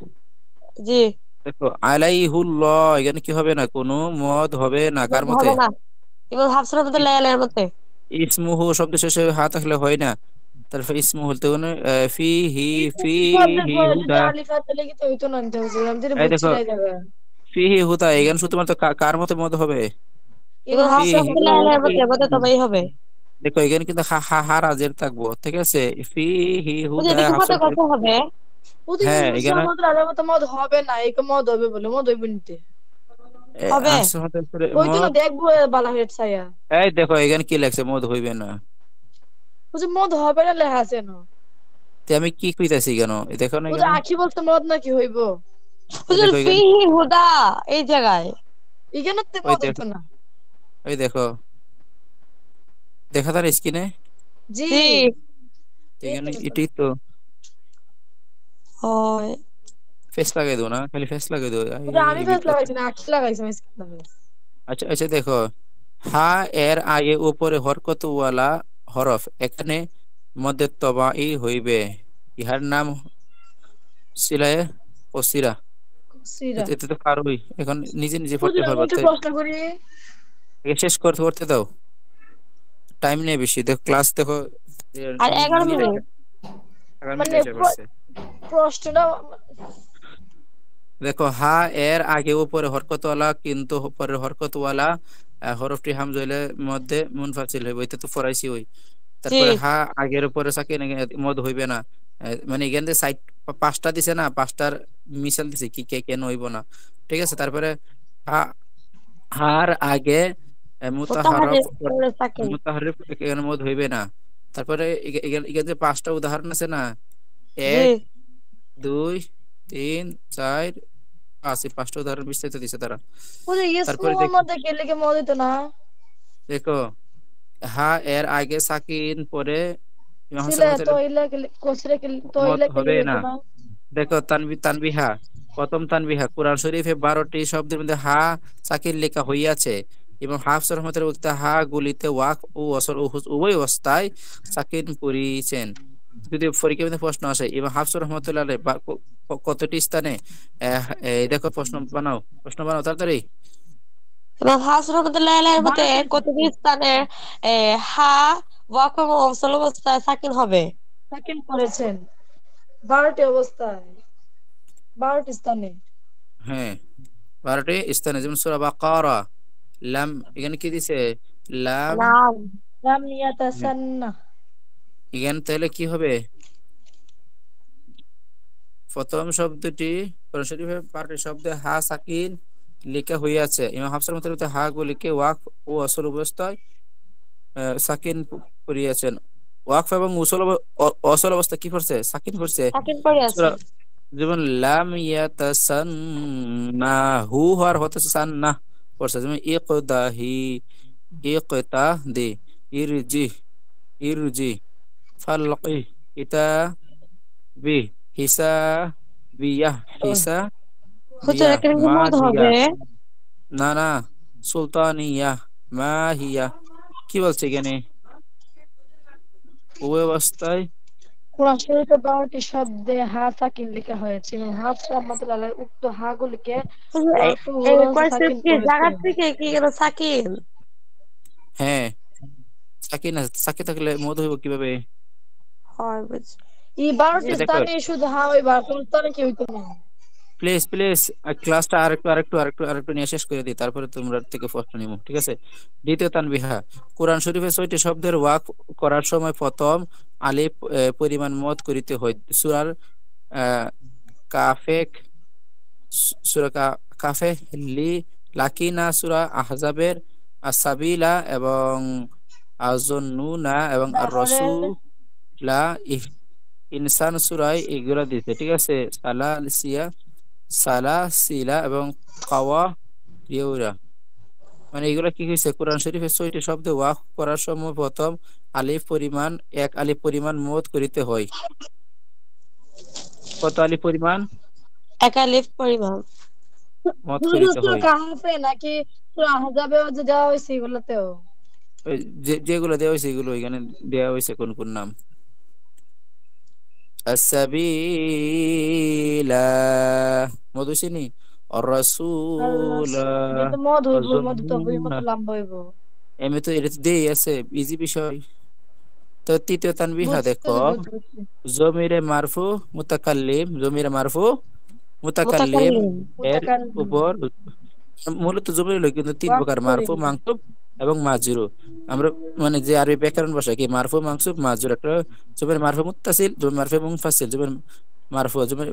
[SPEAKER 3] জি।
[SPEAKER 1] দেখো আলাইহুল্লাহ, এখানে কি হবে না, কোনো মদ হবে না। কার মতে?
[SPEAKER 3] হবে না। এবার হাফসের মধ্যে লায়ালের মধ্যে।
[SPEAKER 1] ইসমুহু শব্দ শেষে হা থাকলে হয় না। তারপর ইসমু বলতে ফি হি ফি
[SPEAKER 2] শব্দের
[SPEAKER 1] হি
[SPEAKER 2] পরে যদি
[SPEAKER 1] হুদা।
[SPEAKER 2] আলিফ হাতে লিখি তো হইতো না, আমি যেটা
[SPEAKER 1] এই
[SPEAKER 2] বুঝছি
[SPEAKER 1] দেখো
[SPEAKER 2] না এই জায়গায়।
[SPEAKER 1] ফি হি হুদা, এখানে শুধুমাত্র কার মতে মদ হবে?
[SPEAKER 2] ইমাম
[SPEAKER 3] এবার
[SPEAKER 1] ফি
[SPEAKER 3] হাফসের
[SPEAKER 1] হি
[SPEAKER 3] মধ্যে
[SPEAKER 2] হাফস
[SPEAKER 3] লায়ালের
[SPEAKER 1] ফি
[SPEAKER 3] মধ্যে মধ্যে তবেই হবে।
[SPEAKER 1] দেখো এখানে কিন্তু হা হা হা রাজের থাকবো, ঠিক আছে। ফি হি
[SPEAKER 3] ওই যে
[SPEAKER 1] হুদা
[SPEAKER 3] দেখি মতো
[SPEAKER 1] হাফসের
[SPEAKER 3] কত হবে।
[SPEAKER 1] হ্যাঁ এখানে
[SPEAKER 2] আমাদের আলাদা মতো মদ হবে না, এই মদ হবে বলে মদ হইব নিতে
[SPEAKER 3] হবে।
[SPEAKER 1] হাফসের মতে
[SPEAKER 2] হইতো না,
[SPEAKER 1] মদ।
[SPEAKER 2] দেখবো বালা হেড ছায়া।
[SPEAKER 1] এই দেখো এখানে কি লেখছে মদ হইবে না।
[SPEAKER 2] বুঝি মদ হবে না লেখা আছে না।
[SPEAKER 1] তে আমি কি কইতাছি কেন দেখো না
[SPEAKER 2] বুঝি
[SPEAKER 1] এখানে।
[SPEAKER 2] আখি বলতে মদ নাকি হইব?
[SPEAKER 3] হুজুর
[SPEAKER 1] দেখো এখানে
[SPEAKER 3] ফিহি হুদা এই জায়গায়।
[SPEAKER 2] এখানে তো
[SPEAKER 1] ওই
[SPEAKER 2] মদ
[SPEAKER 1] দেখো
[SPEAKER 2] হইতো না।
[SPEAKER 1] ওই দেখো দেখা তার স্ক্রিনে
[SPEAKER 2] জি
[SPEAKER 3] জি।
[SPEAKER 2] এই
[SPEAKER 1] এখানে
[SPEAKER 2] তো
[SPEAKER 1] এটাই তো।
[SPEAKER 3] হয়।
[SPEAKER 1] ফেস লাগাই দাও না, খালি ফেস লাগাই দাও
[SPEAKER 2] ওটা আমি
[SPEAKER 1] এই
[SPEAKER 2] ফেস
[SPEAKER 1] ভিডিওতে।
[SPEAKER 2] লাগাইছি না, আখি লাগাইছি আমি স্কিন লাগাইছি।
[SPEAKER 1] আচ্ছা আচ্ছা দেখো হা এর আগে উপরে হরকত ওয়ালা হরফ, এখানে মধ্যে তবাই হইবে। ইহার নাম সিলায়ে ওসিরা।
[SPEAKER 2] সিরা
[SPEAKER 1] এতে তো পারোই, এখন নিজে নিজে পড়তে
[SPEAKER 2] হুজুর আমি
[SPEAKER 1] পারবা
[SPEAKER 2] একটু
[SPEAKER 1] তাই।
[SPEAKER 2] প্রশ্ন করি।
[SPEAKER 1] একে শেষ করতে করতে দাও, টাইম নেই বেশি। দেখো ক্লাস দেখো
[SPEAKER 3] আর 11
[SPEAKER 1] মিনিট
[SPEAKER 3] মিনিট।
[SPEAKER 1] 11 মিনিট
[SPEAKER 2] মানে
[SPEAKER 1] এসে পড়ছে।
[SPEAKER 2] প্রশ্নটা
[SPEAKER 1] দেখো হা এর আগে উপরে হরকতওয়ালা, কিন্তু পরের হরকতওয়ালা হরফটি হামজা হইলে মধ্যে মুনফাসিল হইবে, এটা তো পড়াইছি ওই।
[SPEAKER 3] জি।
[SPEAKER 1] তারপরে হা আগের উপরে সাকিন মদ হইবে না। মানে এখান থেকে সাইড পাঁচটা দিছে না, পাঁচটার মিসাল দিছে কি কে কেন হইব না। ঠিক আছে, তারপরে হা হার আগে মুতাহারফ
[SPEAKER 3] মুতাহারিফ পরে সাকিন।
[SPEAKER 1] মুতাহারিফ এখানে মদ হইবে না। তারপরে এখানে যে পাঁচটা উদাহরণ আছে না,
[SPEAKER 3] জি।
[SPEAKER 1] 1 2 3 4 5, এই পাঁচটা উদাহরণ বিস্তারিত দিছে তারা।
[SPEAKER 2] বুঝি
[SPEAKER 1] তারপরে
[SPEAKER 2] ইসমুর মধ্যে কে লিখে মদ হইতো না।
[SPEAKER 1] দেখো হা এর আগে সাকিন পরে ইমাম হাসান
[SPEAKER 2] সিলা
[SPEAKER 1] মতের
[SPEAKER 2] তো ইলা কে কোসরে কে তো
[SPEAKER 1] মত
[SPEAKER 2] ইলা কে
[SPEAKER 1] হবে
[SPEAKER 2] লিখে
[SPEAKER 1] না।
[SPEAKER 2] হইতো না।
[SPEAKER 1] দেখো তানবিহা, প্রথম তানবিহা কোরআন শরীফে 12টি শব্দের মধ্যে হা সাকিন লেখা হইয়াছে এবং হাফস রহমতের উক্ত হা গুলিতে ওয়াক ও ওয়াসল উভয় অবস্থায় সাকিন পড়িয়েছেন। যদি পরীক্ষার মধ্যে প্রশ্ন আসে এবং হাফস রহমতুল্লাহ আলাইহি কতটি স্থানে এই দেখো প্রশ্ন বানাও তাড়াতাড়ি।
[SPEAKER 3] এবং হাফসের মধ্যে লায়ালের মধ্যে
[SPEAKER 2] 12টি
[SPEAKER 3] কতটি স্থানে এ, হা ওয়াকফ এবং অবসল অবস্থায় সাকিন হবে।
[SPEAKER 2] সেকেন্ড করেছেন 12টি অবস্থায়, 12টি স্থানে।
[SPEAKER 1] হ্যাঁ 12টি স্থানে, যেমন সূরা বাকারা লাম, এখানে কি দিছে লাম।
[SPEAKER 3] নাম।
[SPEAKER 2] লাম
[SPEAKER 1] হ্যাঁ,
[SPEAKER 2] ইয়াতাসান্না।
[SPEAKER 1] এখানে তাহলে কি হবে? প্রথম শব্দটি কোরআন শরীফে 12টি শব্দে হা সাকিন লেখা হইয়াছে। ইমাম হাফসের মতে হা গুলিকে ওয়াকফ ও আসল অবস্থায় সাকিন করিয়াছেন। ওয়াকফ এবং আসল অবস্থা কি করছে? সাকিন করছে।
[SPEAKER 3] সাকিন পড়ে আছে।
[SPEAKER 1] সূরা যেমন লাম ইয়াতাসান্না, হু হওয়ার হতেছে সান্না পড়ছে, যেমন ইকদাহি, ইকতা দে, ইরজি, ইরজি, ফালকি, ইতা বি, হিসা বিয়াহ, হিসা
[SPEAKER 3] হুজুর
[SPEAKER 1] বিয়াহ,
[SPEAKER 3] এখানে কি
[SPEAKER 1] মা
[SPEAKER 3] মদ
[SPEAKER 1] হিয়া,
[SPEAKER 3] হবে?
[SPEAKER 1] না না, সুলতানিয়া, মা হিয়া। কি বলছে এখানে? উভয় অবস্থায়
[SPEAKER 2] কোরআন শরীফে 12টি শব্দে হা সাকিন লেখা হয়েছে এবং হাফস রহমাতুল্লাহ আলাইহি উক্ত হা গুলিকে
[SPEAKER 3] হুজুর
[SPEAKER 2] মারফু
[SPEAKER 3] এই
[SPEAKER 2] হুরুফ
[SPEAKER 3] কোরআন
[SPEAKER 2] সাকিন
[SPEAKER 3] কি জায়গা
[SPEAKER 2] করেছেন।
[SPEAKER 3] থেকে কি কেন সাকিন?
[SPEAKER 1] হ্যাঁ সাকিন আছে, সাকিন থাকলে মধু হইব কিভাবে?
[SPEAKER 3] হয় বুঝছি।
[SPEAKER 2] এই
[SPEAKER 3] জি।
[SPEAKER 2] 12টি
[SPEAKER 1] দেখো
[SPEAKER 2] স্থানে শুধু হা হইবা, কোন স্থানে কি হইতো না।
[SPEAKER 1] প্লিজ প্লিজ, ক্লাসটা আরেকটু নিয়ে শেষ করে দিই, তারপরে তোমরা থেকে প্রশ্ন নিব, ঠিক আছে? দ্বিতীয় তানবিহা, কোরআন শরীফে 6টি শব্দের ওয়াক করার সময় প্রথম আলিফ পরিমাণ মদ করিতে হয়। সূরার আহ, কাফে, কাফে, লি, লাকিনা, সূরা আহজাবের আসাবিলা এবং আযুন্নুনা এবং আর
[SPEAKER 2] তারপরে
[SPEAKER 1] রাসূলা, ইনসান সূরায় এগুলা দিতে, ঠিক আছে? সালাসিলা এবং কাওয়া ইউরা, মানে এগুলা কি হয়েছে, কোরআন শরীফের 6টি শব্দ ওয়াক করার সময় প্রথম আলিফ পরিমাণ, এক আলিফ পরিমাণ মদ করিতে হয়। কত আলিফ পরিমাণ
[SPEAKER 3] একালিফ পরিমাণ।
[SPEAKER 1] মদ
[SPEAKER 2] শুধু
[SPEAKER 1] করিতে
[SPEAKER 2] সূরা
[SPEAKER 1] হয়?
[SPEAKER 2] কাহাফে নাকি সূরা আহজাবেও যে দেওয়া হয়েছে এগুলোতেও?
[SPEAKER 1] ওই যেগুলো দেওয়া হয়েছে এগুলো এখানে দেওয়া হয়েছে কোন কোন নাম? আসাবিলা মধুসিনী,
[SPEAKER 2] আল্লাহ,
[SPEAKER 1] অর-রাসূলা,
[SPEAKER 2] এটা তো মদ হইব, মদ তো বই
[SPEAKER 1] ওয়াজ-জন্নুনা,
[SPEAKER 2] মতো লম্বা হইব।
[SPEAKER 1] এমনি তো এটা তো দেই আছে, ইজি বিষয়। তো তৃতীয় তানবিহা
[SPEAKER 2] বুঝছি
[SPEAKER 1] দেখো,
[SPEAKER 2] বুঝছি।
[SPEAKER 1] জমিরে মারফু মুতাকাল্লিম, জমিরে মারফু মুতাকাল্লিম
[SPEAKER 3] মুতাকাল্লিম।
[SPEAKER 1] এর
[SPEAKER 2] মুতাকাল্লিম
[SPEAKER 1] উপর, মূলত জমির হলো কিন্তু তিন
[SPEAKER 2] ওয়াক্ফ
[SPEAKER 1] প্রকার, মারফু,
[SPEAKER 2] পরিমাণ।
[SPEAKER 1] মানসুব এবং মাজরুর। আমরা মানে যে আরবি ব্যাকরণ ভাষা কি মারফু, মানসুব, মাজরুর। একটা জমির মারফু মুত্তাসিল, জমির মারফু মুনফাসিল, জমির মারফু, জমির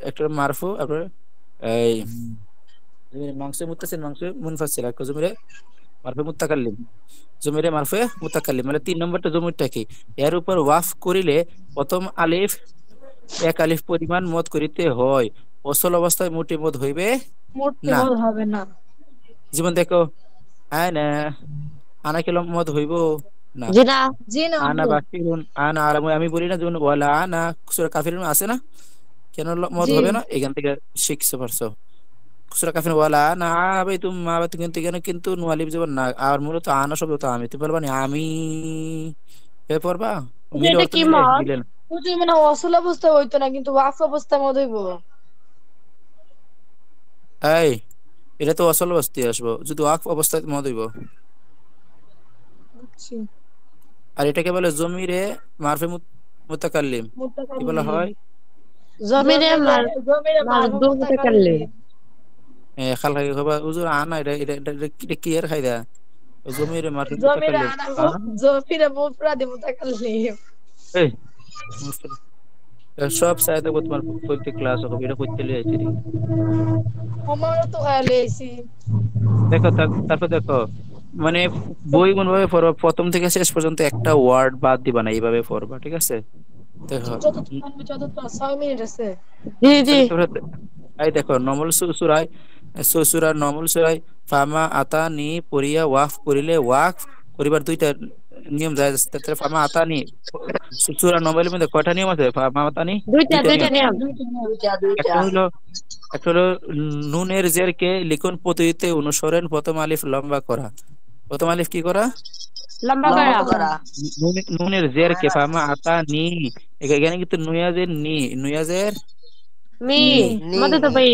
[SPEAKER 1] একটা মারফু, আপনার এই জমির মানসুব মুত্তাসিল, মানসুব মুনফাসিল, একটা জমির মারফু মুতাকাল্লিম, জমিরে মারফে মুতাকাল্লিম, মানে 3 নম্বরটা জমিরটা কি, এর উপর ওয়াফ করিলে প্রথম আলিফ এক আলিফ পরিমাণ মদ করিতে হয়, অচল অবস্থায় মোটে মদ হইবে
[SPEAKER 2] মূর্তি
[SPEAKER 1] না।
[SPEAKER 2] মদ হবে না।
[SPEAKER 1] যেমন দেখো, আনা, আনা কিলো মদ হইব না।
[SPEAKER 3] জি না।
[SPEAKER 2] জি না
[SPEAKER 1] আনা
[SPEAKER 2] আব্বু।
[SPEAKER 1] বাকিরুন, আনা আলাম, আমি বলি না যেমন ওয়ালা আনা, সূরা কাফিরুন আছে না, কেন মদ
[SPEAKER 2] জি
[SPEAKER 1] হবে না? এখান থেকে শিখতে পারছো। সূরা কাফিরুন ওয়ালা আনা আবাইতুম মা বাতুম, কিন্তু এখানে কিন্তু নুন আলিফ যাবেন না, আর মূলত আনা শব্দ তো আমি, তুমি বলবা না আমি এ পড়বা, মিলে
[SPEAKER 3] এটা
[SPEAKER 1] অর্থ
[SPEAKER 3] কি
[SPEAKER 1] মিলে
[SPEAKER 3] মদ?
[SPEAKER 1] মিলে না।
[SPEAKER 2] হুজুর মানে অসল অবস্থায় হইতো না কিন্তু ওয়াক্ফ অবস্থায় মদ হইব।
[SPEAKER 1] এই এটা তো অচল অবস্থায় আসবো, যদি ওয়াকফ অবস্থায় মদ হইব।
[SPEAKER 2] বুঝছি।
[SPEAKER 1] আর এটাকে বলে জমিরে মারফে মুতাকাল্লিম, কি বলা
[SPEAKER 2] মুতাকাল্লিম।
[SPEAKER 1] হয়?
[SPEAKER 3] জমিরে
[SPEAKER 2] জমিরে
[SPEAKER 3] মার
[SPEAKER 2] জমিরে মারফু
[SPEAKER 3] মারদুম মুতাকাল্লিম।
[SPEAKER 2] মুতাকাল্লিম।
[SPEAKER 1] খাল খাই খাবা হুজুর আনা, এটা কি এর খাইদা? জমিরে মারফে
[SPEAKER 2] জমিরে
[SPEAKER 1] মুতাকাল্লিম,
[SPEAKER 2] আনা জমিরে মুফরাদি মুতাকাল্লিম।
[SPEAKER 1] এই মুশকিল। সব সাইতে তোমার প্রত্যেক ক্লাস হবে, এটা করতে লিয়ে আইছি রে।
[SPEAKER 2] আমারও তো লইছি।
[SPEAKER 1] দেখো তারপর দেখো, মানে বই কোনভাবে পড়বা, প্রথম থেকে শেষ পর্যন্ত একটা ওয়ার্ড বাদ দিবা না, এইভাবে পড়বা, ঠিক আছে? দেখো
[SPEAKER 2] যতক্ষণ পারবে ততক্ষণ, 6 মিনিট আছে।
[SPEAKER 3] জি জি।
[SPEAKER 1] এই দেখো নমল সূরায়, সূরা নমল সূরায় ফামা আতানি পড়িয়া ওয়াকফ করিলে, ওয়াকফ করিবার দুইটা নিয়ম যায়। তাতে ফামা আতানি, সূরা নমলের মধ্যে কয়টা নিয়ম আছে? ফামা আতানি
[SPEAKER 3] দুইটা
[SPEAKER 1] দুইটা
[SPEAKER 3] দুইটা
[SPEAKER 1] নিয়ম।
[SPEAKER 3] নিয়ম।
[SPEAKER 2] দুইটা নিয়ম।
[SPEAKER 4] দুইটা দুইটা
[SPEAKER 1] একটা হলো, একটা হলো নুনের জেরকে লিখন পদ্ধতিতে অনুসরণ, প্রথম আলিফ লম্বা করা। প্রথম আলিফ কি করা?
[SPEAKER 3] লম্বা
[SPEAKER 2] লম্বা
[SPEAKER 3] করা।
[SPEAKER 4] লম্বা
[SPEAKER 2] করা।
[SPEAKER 4] করা।
[SPEAKER 1] নুনের জেরকে ফামা আতানি, এখানে কিন্তু নুয়াজের নি, নুয়াজের
[SPEAKER 3] মি।
[SPEAKER 1] নি,
[SPEAKER 4] নি
[SPEAKER 3] মতে তো ভাই।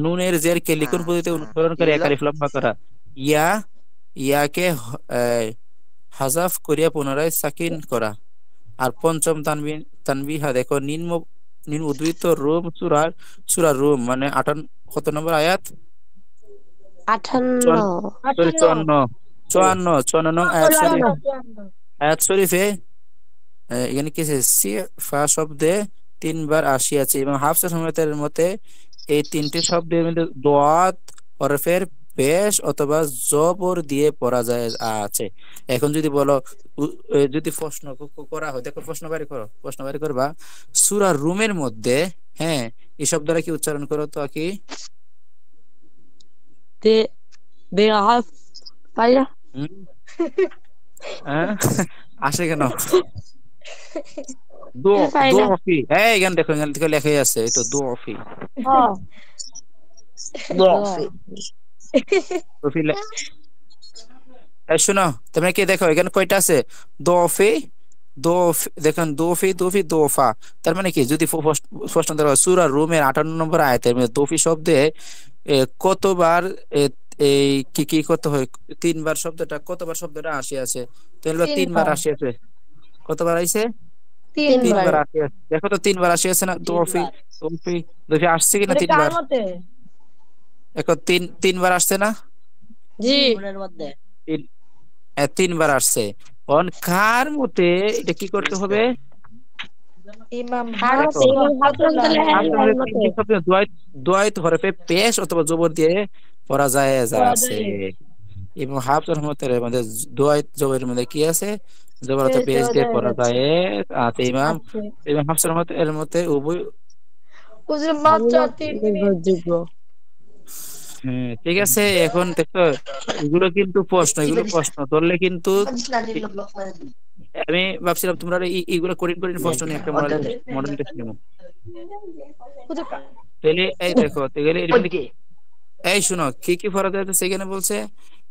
[SPEAKER 1] নুনের জের কে লিখন পদ্ধতিতে অনুসরণ করে এক আলিফ লম্বা করা। ইয়া, ইয়াকে হাজাফ করিয়া পুনরায় সাকিন করা। আর পঞ্চম তানবিহা দেখো, নিম্ন উদ্ধৃত রুম সূরা রুম, মানে 58 কত নম্বর আয়াত?
[SPEAKER 3] 58।
[SPEAKER 1] সরি 54, 54 নং আয়াত শরীফ,
[SPEAKER 3] 54।
[SPEAKER 1] আয়াত শরীফে এখানে কি আছে? সিফা শব্দে 3 বার আসিয়াছে এবং হাফসা সময়েতের মতে এই 3টি শব্দের মধ্যে দোয়াত হরফের পেশ অথবা জবর দিয়ে পড়া যায় আছে। এখন যদি বলো যদি প্রশ্ন করা হয়, দেখো প্রশ্ন বাইরে করো, প্রশ্ন বাইরে করবা সূরা রুমের মধ্যে, হ্যাঁ, এই শব্দটা কি উচ্চারণ করো তো কি?
[SPEAKER 3] দেওয়া পাই না।
[SPEAKER 1] হুম? হ্যাঁ? আসে কেন?
[SPEAKER 3] পাই না।
[SPEAKER 1] দুফি, হ্যাঁ এখানে দেখো, এখানে থেকে লেখাই আছে, এই তো দুফি।
[SPEAKER 3] হ্যাঁ,
[SPEAKER 4] ضعفي
[SPEAKER 1] দুফি এই শোনো, তোমরা কি দেখো এখানে কয়টা আছে? দুফি, দেখেন দুফি দুফি দোফা। তার মানে কি, যদি প্রশ্ন ধরো সূরা রুমের 58 নম্বর আয়াতের মধ্যে দুফি শব্দে কতবার এই কি কি করতে হয়, তিনবার শব্দটা, কতবার শব্দটা আসি আছে? তাহলে তিনবার
[SPEAKER 2] 3 বার।
[SPEAKER 1] আসি আছে। কতবার আইছে?
[SPEAKER 2] 3 বার।
[SPEAKER 1] তিনবার আসি আছে। দেখো তো তিনবার আসি আছে না? দুফি
[SPEAKER 4] তিনবার
[SPEAKER 1] দুফি দুফি আসছে কিনা
[SPEAKER 2] এটা কার
[SPEAKER 1] তিনবার?
[SPEAKER 2] মতে?
[SPEAKER 1] দেখো তিনবার আসছে না?
[SPEAKER 3] জি।
[SPEAKER 4] মনের মধ্যে
[SPEAKER 1] তিনবার আসছে। কার মতে এটা কি করতে হবে?
[SPEAKER 2] ইমাম
[SPEAKER 3] আর
[SPEAKER 1] দেখো,
[SPEAKER 3] ইমাম হাফস
[SPEAKER 2] রহমাতুল্লাহ আলাইহি
[SPEAKER 3] রহমাতুল্লাহ মতে।
[SPEAKER 1] তিনটি শব্দ দোয়াইত হরফে পেশ অথবা জবর দিয়ে পড়া যায় যা
[SPEAKER 2] পড়া
[SPEAKER 1] আছে।
[SPEAKER 2] যায়।
[SPEAKER 1] এবং হাফস রহমতের মধ্যে দোয়াইত জবরের মধ্যে কি আছে? জবর অথবা
[SPEAKER 2] পেশ
[SPEAKER 1] পেশ
[SPEAKER 2] দেওয়া
[SPEAKER 1] দিয়ে
[SPEAKER 2] যায়
[SPEAKER 1] পড়া
[SPEAKER 2] আছে।
[SPEAKER 1] যায় আছে।
[SPEAKER 2] আছে।
[SPEAKER 1] ইমাম হাফস রহমতের মধ্যে উভয়।
[SPEAKER 2] হুজুর
[SPEAKER 3] আমি
[SPEAKER 2] মাত্র
[SPEAKER 3] না
[SPEAKER 2] 3 মিনিট।
[SPEAKER 3] নির্ভরযোগ্য।
[SPEAKER 1] হ্যাঁ ঠিক আছে, এখন দেখো এগুলো কিন্তু প্রশ্ন, এগুলো প্রশ্ন ধরলে কিন্তু আমি ভাবছিলাম তোমরা এইগুলো কঠিন কঠিন প্রশ্ন নিয়ে একটা মডেল টেস্ট নেবো।
[SPEAKER 2] হুজুর
[SPEAKER 1] তাহলে এই দেখো, তাহলে এর মধ্যে এই শোনো কি কি ফরজ আছে সেখানে বলছে,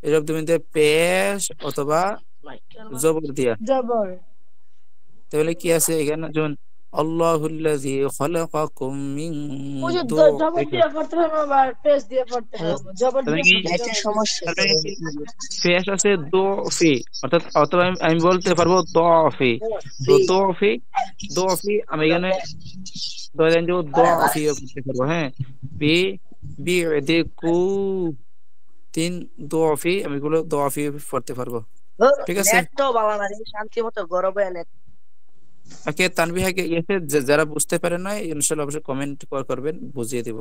[SPEAKER 1] এসব তুমি পেশ অথবা জবর দিয়া।
[SPEAKER 2] জবর।
[SPEAKER 1] তাহলে কি আছে এখানে? যেমন আল্লাহুল্লাযী খালাকাকুম মিন
[SPEAKER 2] হুজুর
[SPEAKER 1] দু,
[SPEAKER 2] জবর
[SPEAKER 1] দেখো
[SPEAKER 2] দিয়ে পড়তে পারবো আবার পেশ দিয়ে পড়তে পারবো। জবর
[SPEAKER 1] তাহলে
[SPEAKER 2] দিয়ে
[SPEAKER 1] কি,
[SPEAKER 2] পড়তে
[SPEAKER 4] একটা
[SPEAKER 2] জবর।
[SPEAKER 4] সমস্যা
[SPEAKER 1] তাহলে কি পেশ আছে দুফি, অর্থাৎ অথবা আমি বলতে পারবো দুফি। তো দুফি আমি এখানে ধরেন যে দুফি করতে পারবো, হ্যাঁ। বি বি দেখু তিন দুফি, আমি এগুলো দুফি পড়তে পারবো। ঠিক আছে।
[SPEAKER 4] নেট তো ভালো না রে, শান্তি মতো গরবে নেট।
[SPEAKER 1] ওকে, তানবিহাকে যারা বুঝতে পারেন না ইনশাআল্লাহ অবশ্যই কমেন্ট করবেন, বুঝিয়ে দিব।